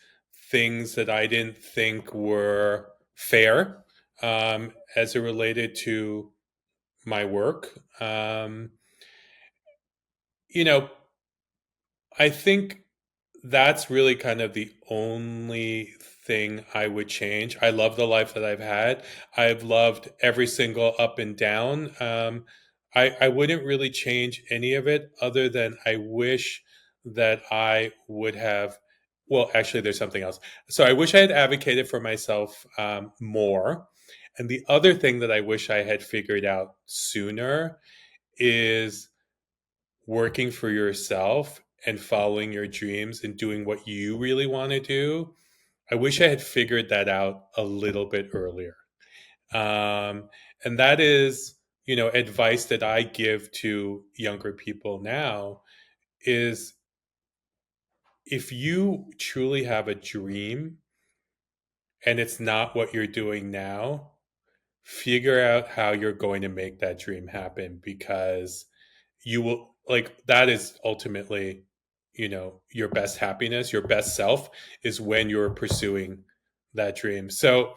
things that I didn't think were fair as it related to my work. You know, I think that's really kind of the only thing I would change. I love the life that I've had. I've loved every single up and down. I wouldn't really change any of it other than I wish that I would have. Well, actually, there's something else. So I wish I had advocated for myself more. And the other thing that I wish I had figured out sooner is working for yourself and following your dreams and doing what you really want to do. I wish I had figured that out a little bit earlier. And that is, advice that I give to younger people now is if you truly have a dream and it's not what you're doing now, figure out how you're going to make that dream happen because you will like that is ultimately your best happiness, your best self is when you're pursuing that dream. So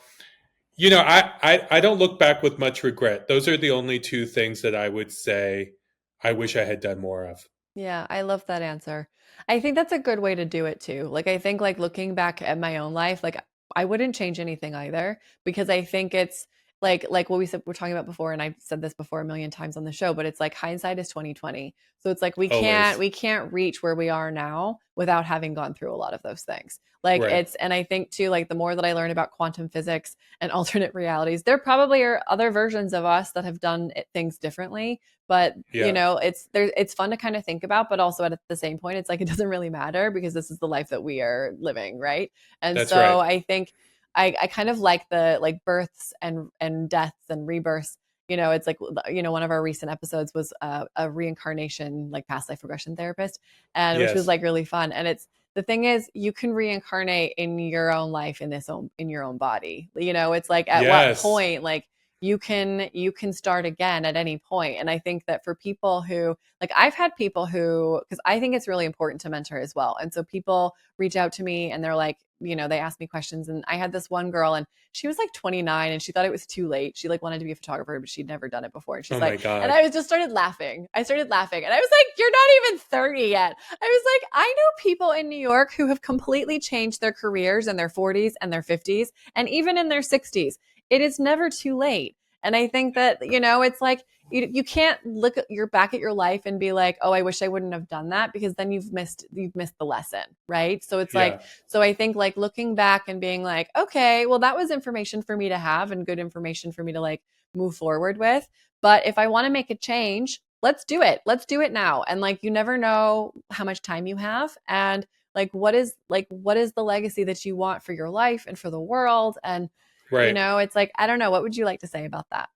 I don't look back with much regret. Those are the only two things that I would say I wish I had done more of. Yeah, I love that answer. I think that's a good way to do it too. Like I think like looking back at my own life, like I wouldn't change anything either because I think it's like what we said we're talking about before and I've said this before a million times on the show, but it's like hindsight is 2020. So it's like we can't Always. we can't reach where we are now without having gone through a lot of those things. Like Right. it's and I think too like the more that I learn about quantum physics and alternate realities, there probably are other versions of us that have done things differently, but Yeah. it's fun to kind of think about, but also at the same point it's like it doesn't really matter because this is the life that we are living, right? And That's so right. I think I kind of like the like births and deaths and rebirths. It's like one of our recent episodes was a reincarnation like past life regression therapist, and which was Yes. like really fun. And it's the thing is you can reincarnate in your own life in your own body. It's like at what Yes. point like you can start again at any point. And I think that for people who like I've had people who because I think it's really important to mentor as well. And so people reach out to me and they're like, they ask me questions. And I had this one girl and she was like 29 and she thought it was too late. She like wanted to be a photographer, but she'd never done it before. And Oh she's my like, and God. I was just started laughing. I started laughing and I was like, you're not even 30 yet. I was like, I know people in New York who have completely changed their careers in their 40s and their 50s and even in their 60s. It is never too late. And I think that, it's like you can't look at your back at your life and be like, oh, I wish I wouldn't have done that because then you've missed the lesson. Right. So it's like, Yeah. so I think like looking back and being like, okay, well, that was information for me to have and good information for me to like move forward with. But if I want to make a change, let's do it. Let's do it now. And like, you never know how much time you have. And what is the legacy that you want for your life and for the world? And Right. it's like, I don't know. What would you like to say about that?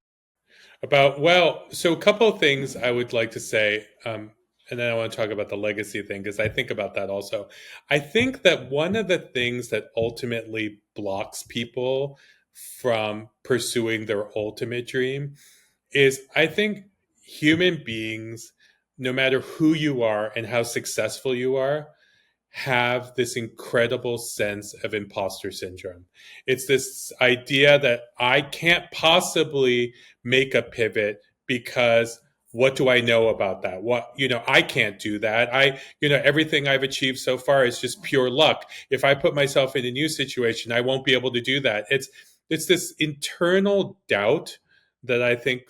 So a couple of things I would like to say, and then I want to talk about the legacy thing because I think about that also. I think that one of the things that ultimately blocks people from pursuing their ultimate dream is I think human beings, no matter who you are and how successful you are, have this incredible sense of imposter syndrome. It's this idea that I can't possibly make a pivot because what do I know about that? I can't do that. Everything I've achieved so far is just pure luck. If I put myself in a new situation, I won't be able to do that. It's this internal doubt that I think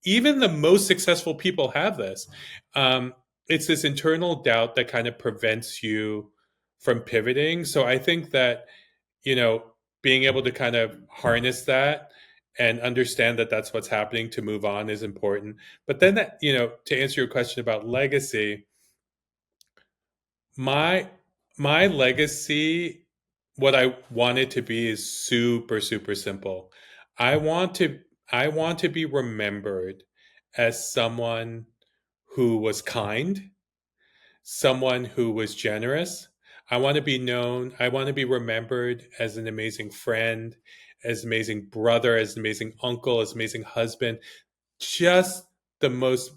even the most successful people have this. Um, it's this internal doubt that kind of prevents you from pivoting. So I think that, you know, being able to kind of harness that and understand that that's what's happening to move on is important. But then that, to answer your question about legacy, my my legacy, what I want it to be is super, super simple. I want to I want to be remembered as someone who was kind, someone who was generous. I want to be known. I want to be remembered as an amazing friend, as an amazing brother, as an amazing uncle, as an amazing husband. Just the most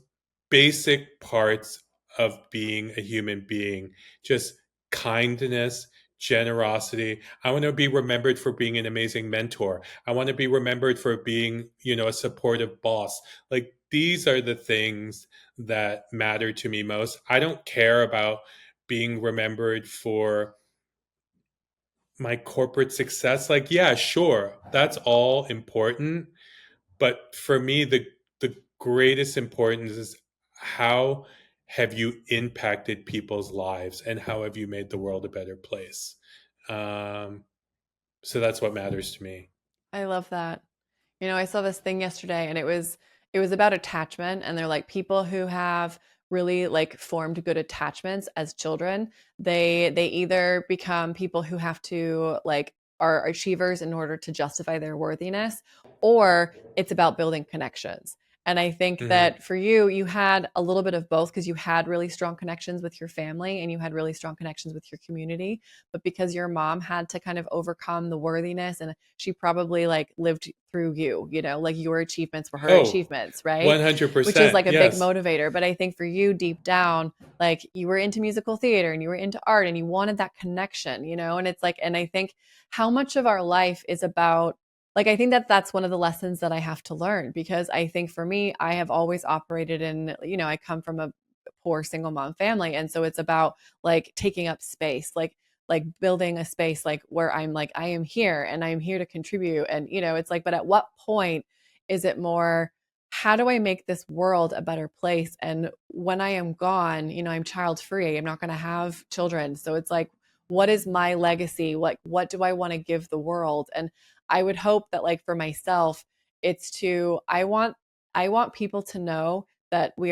basic parts of being a human being. Just kindness, generosity. I want to be remembered for being an amazing mentor. I want to be remembered for being, a supportive boss. Like, these are the things that matter to me most. I don't care about being remembered for my corporate success. Like, yeah, sure, that's all important, but for me, the greatest importance is, how have you impacted people's lives, and how have you made the world a better place? Um, so that's what matters to me. I love that. I saw this thing yesterday and it was about attachment, and they're like people who have really like formed good attachments as children, they either become people who have to like are achievers in order to justify their worthiness, or it's about building connections. And I think Hmm. that for you, you had a little bit of both because you had really strong connections with your family and you had really strong connections with your community. But because your mom had to kind of overcome the worthiness, and she probably like lived through you, like your achievements were her Oh, achievements, right? Which is 100%. like a big Yes. motivator. But I think for you deep down, like you were into musical theater and you were into art and you wanted that connection, and it's like, and I think how much of our life is about, like, I think that that's one of the lessons that I have to learn, because I think for me, I have always operated in, I come from a poor single mom family. And so it's about like taking up space, like building a space like where I'm like, I am here and I'm here to contribute. And, it's like, but at what point is it more, how do I make this world a better place? And when I am gone, I'm child free. I'm not going to have children. So it's like, what is my legacy? What do I want to give the world? And I would hope that like for myself, it's to, I want people to know that we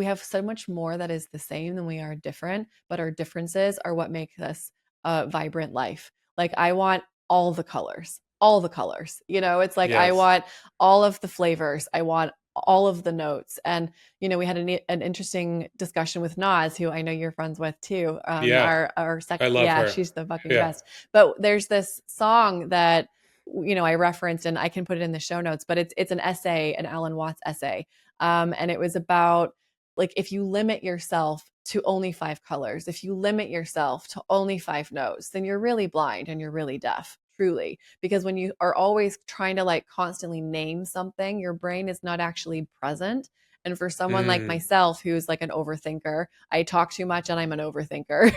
have so much more that is the same than we are different, but our differences are what make us a vibrant life. Like I want all the colors, all the colors. It's like I Yes. want all of the flavors. I want all of the notes. And we had an interesting discussion with Nas, who I know you're friends with too. Yeah. Our I second, love yeah, her. she's the fucking Yeah. best. But there's this song that I referenced, and I can put it in the show notes. But it's an essay, an Alan Watts essay, and it was about like if you limit yourself to only 5 colors, if you limit yourself to only 5 notes, then you're really blind and you're really deaf, truly. Because when you are always trying to like constantly name something, your brain is not actually present. And for someone like Mm. myself, who's like an overthinker, I talk too much and I'm an overthinker,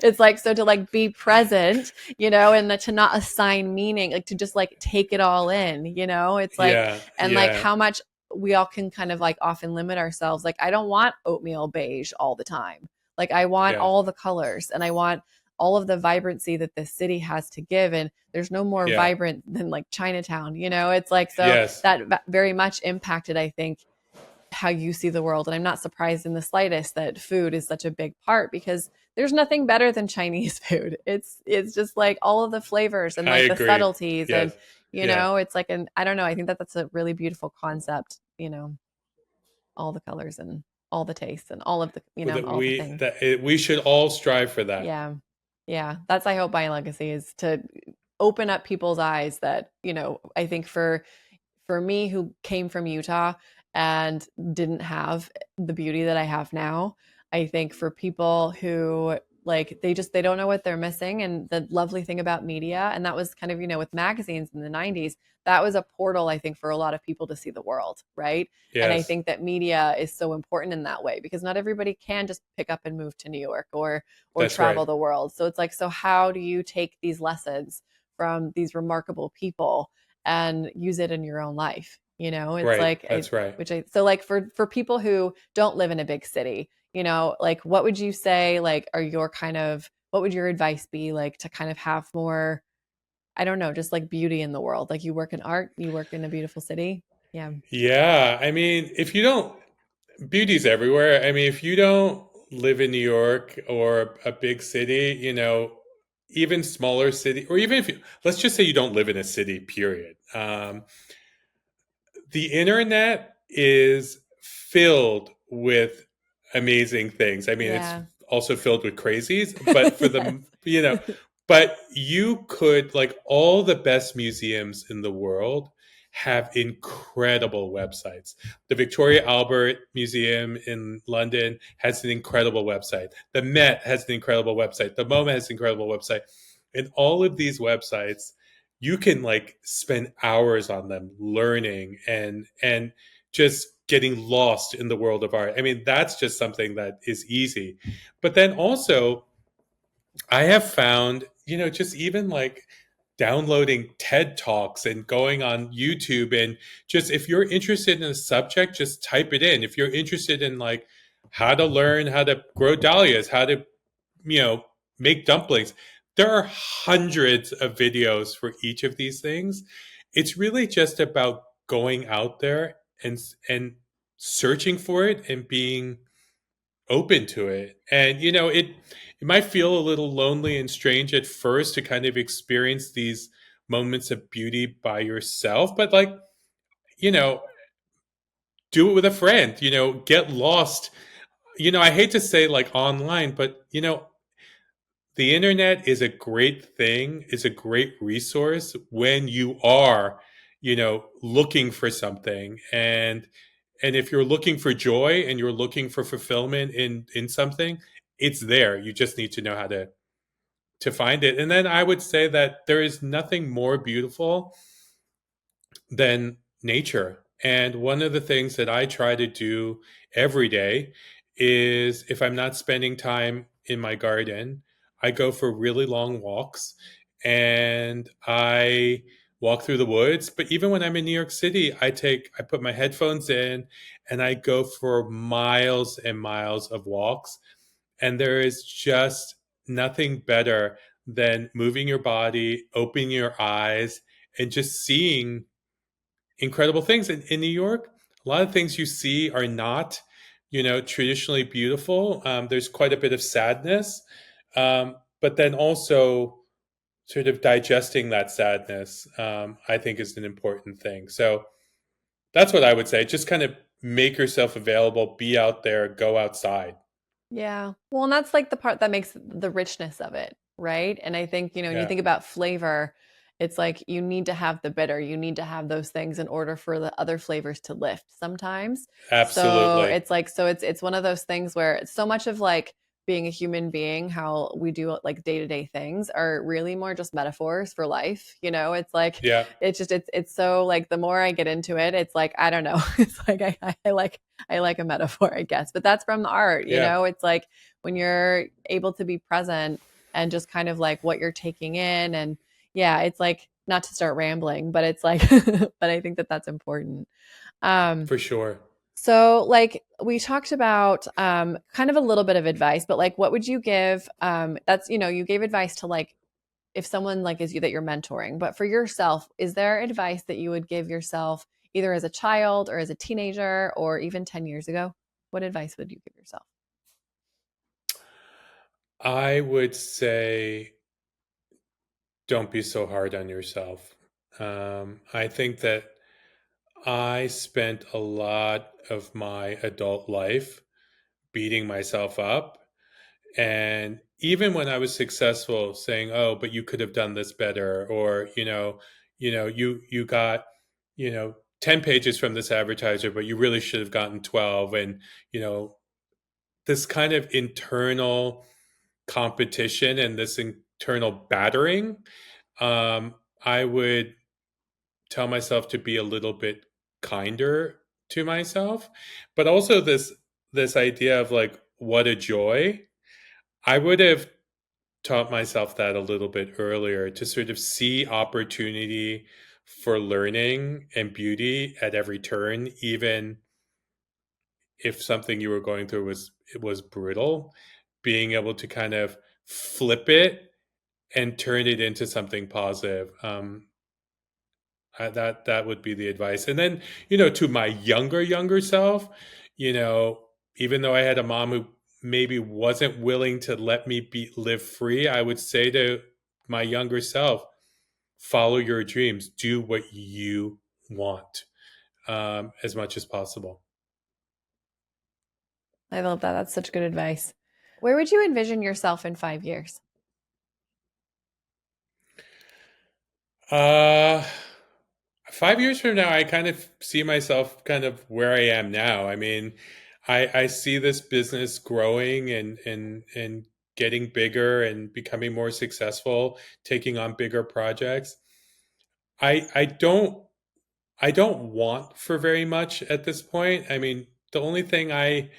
it's like, so to like be present, and to not assign meaning, like to just like take it all in, it's like, Yeah. and like Yeah. how much we all can kind of like often limit ourselves. Like, I don't want oatmeal beige all the time. Like, I want Yeah. all the colors and I want all of the vibrancy that this city has to give. And there's no more Yeah. vibrant than like Chinatown, it's like, so Yes. that very much impacted, I think, how you see the world. And I'm not surprised in the slightest that food is such a big part, because there's nothing better than Chinese food. It's just like all of the flavors and I like the agree. subtleties, and Yes. Yeah. it's like, an I don't know, I think that that's a really beautiful concept, all the colors and all the tastes and all of the, That all the we things. that it, we should all strive for that. Yeah. Yeah. That's, I hope, my legacy is to open up people's eyes that, I think for me, who came from Utah and didn't have the beauty that I have now, I think for people who like they don't know what they're missing. And the lovely thing about media, and that was kind of, with magazines in the 90s, that was a portal, I think, for a lot of people to see the world, right? And I Yes. think that media is so important in that way, because not everybody can just pick up and move to New York or That's right. travel the world. So it's like, so how do you take these lessons from these remarkable people and use it in your own life? It's Right. like, That's right. so like for people who don't live in a big city, like what would you say, like, are your kind of, what would your advice be, like, to kind of have more, I don't know, just like beauty in the world? Like, you work in art, you work in a beautiful city. Yeah. Yeah. I mean, if you don't, beauty's everywhere. I mean, if you don't live in New York or a big city, even smaller city, or even if you, let's just say you don't live in a city, period. The internet is filled with amazing things. I mean, it's Yeah. also filled with crazies, but for Yes. the, but you could, like, all the best museums in the world have incredible websites. The Victoria Albert Museum in London has an incredible website. The Met has an incredible website. The MoMA has an incredible website. And all of these websites, you can like spend hours on them learning and just getting lost in the world of art. I mean, that's just something that is easy. But then also, I have found, just even like downloading TED Talks and going on YouTube, and just if you're interested in a subject, just type it in. If you're interested in like how to learn how to grow dahlias, how to, you know, make dumplings, there are hundreds of videos for each of these things. It's really just about going out there and searching for it and being open to it. And it might feel a little lonely and strange at first to kind of experience these moments of beauty by yourself, but like, you know, do it with a friend, get lost. I hate to say like online, but the internet is a great thing, is a great resource when you are, looking for something. And if you're looking for joy and you're looking for fulfillment in something, it's there. You just need to know how to find it. And then I would say that there is nothing more beautiful than nature. And one of the things that I try to do every day is, if I'm not spending time in my garden, I go for really long walks and I walk through the woods. But even when I'm in New York City, I put my headphones in and I go for miles and miles of walks. And there is just nothing better than moving your body, opening your eyes, and just seeing incredible things. In New York, a lot of things you see are not, traditionally beautiful. There's quite a bit of sadness, but then also sort of digesting that sadness, I think, is an important thing. So that's what I would say. Just kind of make yourself available, be out there, go outside. Yeah. Well, and that's like the part that makes the richness of it, right? And I think, when you Yeah, think about flavor, it's like you need to have the bitter, you need to have those things in order for the other flavors to lift sometimes. So absolutely. it's like, so it's one of those things where it's so much of like being a human being, how we do like day-to-day things are really more just metaphors for life. It's like, Yeah, it's so like the more I get into it, it's like, I don't know. It's like I like a metaphor, I guess, but that's from the art. yeah, It's like when you're able to be present and just kind of like what you're taking in. And yeah, it's like not to start rambling, but it's like, but I think that that's important. Um, for sure. so like we talked about kind of a little bit of advice, but like what would you give? That's, you gave advice to like if someone like is you that you're mentoring, but for yourself, is there advice that you would give yourself either as a child or as a teenager or even 10 years ago? What advice would you give yourself? I would say don't be so hard on yourself. I think that I spent a lot of my adult life beating myself up. And even when I was successful, saying, "Oh, but you could have done this better," or you got 10 pages from this advertiser, but you really should have gotten 12, and you know this kind of internal competition and this internal battering. I would tell myself to be a little bit kinder to myself, but also this idea of like what a joy. I would have taught myself that a little bit earlier, to sort of see opportunity for learning and beauty at every turn, even if something you were going through was brutal, being able to kind of flip it and turn it into something positive. That would be the advice. And then, to my younger self, you know, even though I had a mom who maybe wasn't willing to let me live free, I would say to my younger self, follow your dreams, do what you want, as much as possible. I love that. That's such good advice. Where would you envision yourself in 5 years? Uh, 5 years from now, I kind of see myself kind of where I am now. I mean, I see this business growing and getting bigger and becoming more successful, taking on bigger projects. I don't want for very much at this point. I mean, the only thing I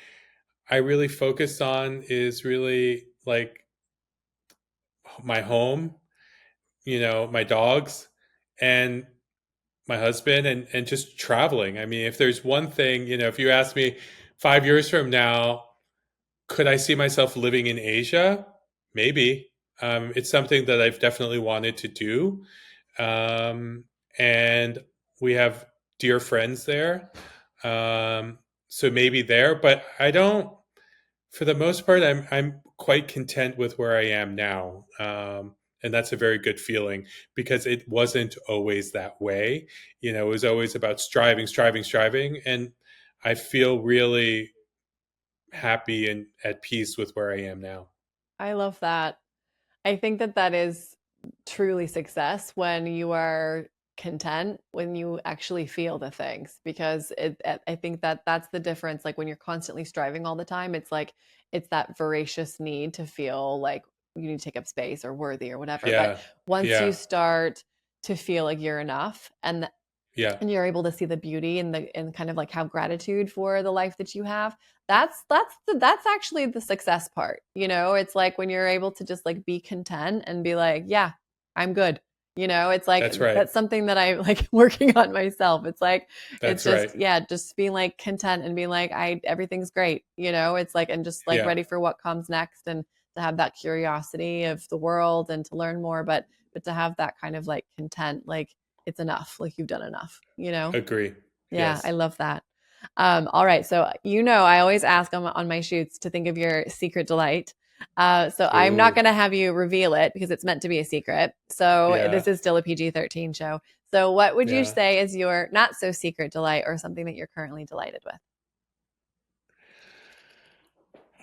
really focused on is really like my home, my dogs, and my husband, and just traveling. I mean, if there's one thing, if you ask me 5 years from now, could I see myself living in Asia? Maybe. It's something that I've definitely wanted to do. Um, and we have dear friends there. So maybe there, but I don't, for the most part, I'm quite content with where I am now. And that's a very good feeling because it wasn't always that way. It was always about striving, striving, striving. And I feel really happy and at peace with where I am now. I love that. I think that that is truly success when you are content, when you actually feel the things, because I think that that's the difference. Like when you're constantly striving all the time, it's like it's that voracious need to feel like you need to take up space or worthy or whatever. But Yeah. once you Yeah. start to feel like you're enough, Yeah. and you're able to see the beauty and kind of like have gratitude for the life that you have, that's actually the success part. It's like when you're able to just like be content and be like, yeah, I'm good. It's like That's right. that's something that I like working on myself. It's like it's That's just, right. yeah, just being like content and being like, everything's great. It's like, and just like Yeah. ready for what comes next, and to have that curiosity of the world and to learn more, but to have that kind of like content, like it's enough, like you've done enough. Agree. Yeah, I Yes. love that. All right, so I always ask on my shoots to think of your secret delight. So I'm not Ooh. going to have you reveal it because it's meant to be a secret. So Yeah. this is still a PG-13 show. So what would you Yeah. say is your not so secret delight, or something that you're currently delighted with?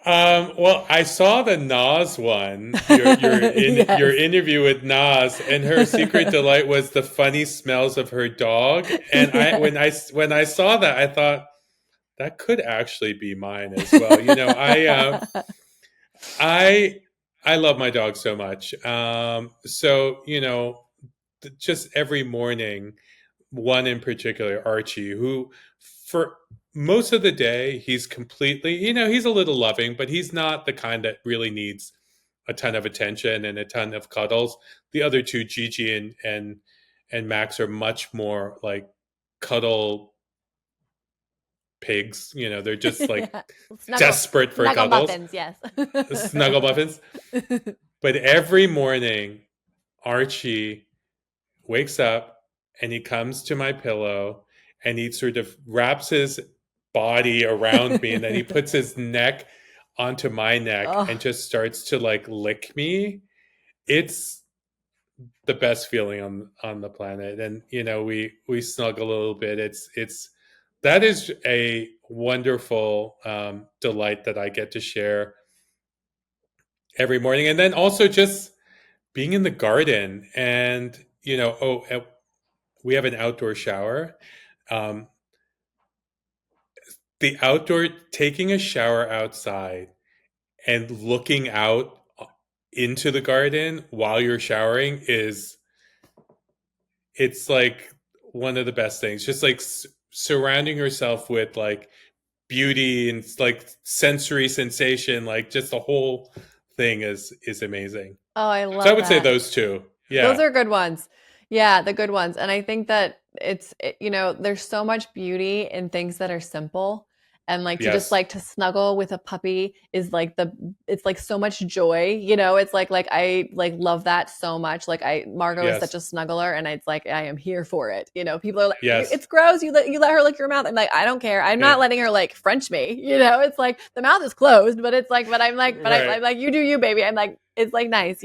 Well, I saw the Nas one, your Yes. interview with Nas, and her secret delight was the funny smells of her dog. And Yeah. when I saw that, I thought that could actually be mine as well. I I love my dog so much. So just every morning, one in particular, Archie, who for most of the day he's completely, he's a little loving, but he's not the kind that really needs a ton of attention and a ton of cuddles. The other two, Gigi and Max, are much more like cuddle pigs. They're just like Yeah. desperate for Snuggle cuddles, muffins, yes. snuggle muffins. But every morning, Archie wakes up and he comes to my pillow and he sort of wraps his body around me, and then he puts his neck onto my neck and Oh, just starts to like lick me. It's the best feeling on the planet. And we snuggle a little bit. It's that is a wonderful delight that I get to share every morning. And then also just being in the garden, and we have an outdoor shower. Um, the outdoor taking a shower outside and looking out into the garden while you're showering is it's like one of the best things. Just like surrounding yourself with like beauty and like sensory sensation, like just the whole thing is amazing. I So I love would say that. those two. Those Yeah. are good ones. Yeah, the good ones. And I think that there's so much beauty in things that are simple. And like to just Yes. like to snuggle with a puppy is like it's like so much joy. It's like I like love that so much. Like Margot is such Yes. a snuggler, and it's like I am here for it. People are like, Yes. it's gross. You let her lick your mouth. I'm like, I don't care. I'm Yeah. not letting her like French me. It's like the mouth is closed, but it's like, but I'm like, I'm Right. like, you do you, baby. I'm like, it's like nice.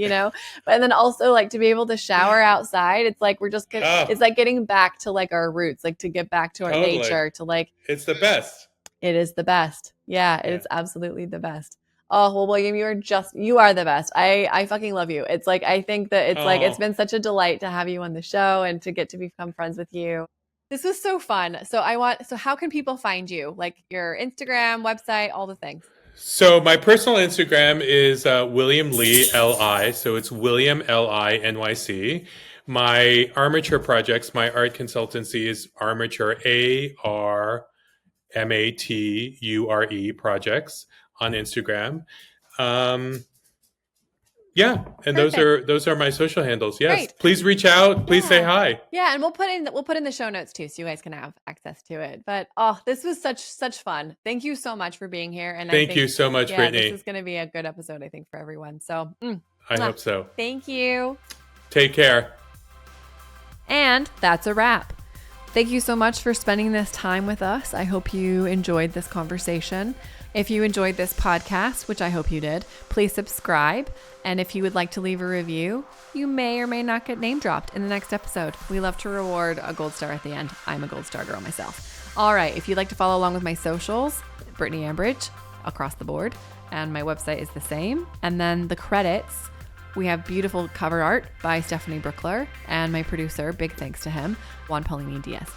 But then also like to be able to shower outside, it's like Oh, it's like getting back to like our roots, like to get back to our totally. nature, to like It's the best. it is the best. Yeah, it Yeah. is absolutely the best. Oh, well, William, you are the best. I fucking love you. It's like, I think that it's like, it's been such a delight to have you on the show and to get to become friends with you. This was so fun. So how can people find you? Like your Instagram, website, all the things. So my personal Instagram is William Lee Li. So it's William Li NYC. My Armature Projects, my art consultancy is Armature ARMATURE Projects on Instagram. Yeah, and those are my social handles. Yes, great. Please reach out. Please say hi. Yeah, and we'll put in the show notes too, so you guys can have access to it. But this was such fun. Thank you so much for being here. And thank you so much, Brittany. This is going to be a good episode, I think, for everyone. So I hope so. Thank you. Take care. And that's a wrap. Thank you so much for spending this time with us. I hope you enjoyed this conversation. If you enjoyed this podcast, which I hope you did, please subscribe. And if you would like to leave a review, you may or may not get name dropped in the next episode. We love to reward a gold star at the end. I'm a gold star girl myself. All right. If you'd like to follow along with my socials, Brittany Ambridge across the board. And my website is the same. And then the credits, we have beautiful cover art by Stephanie Brookler and my producer, big thanks to him, Juan Paulini Diaz.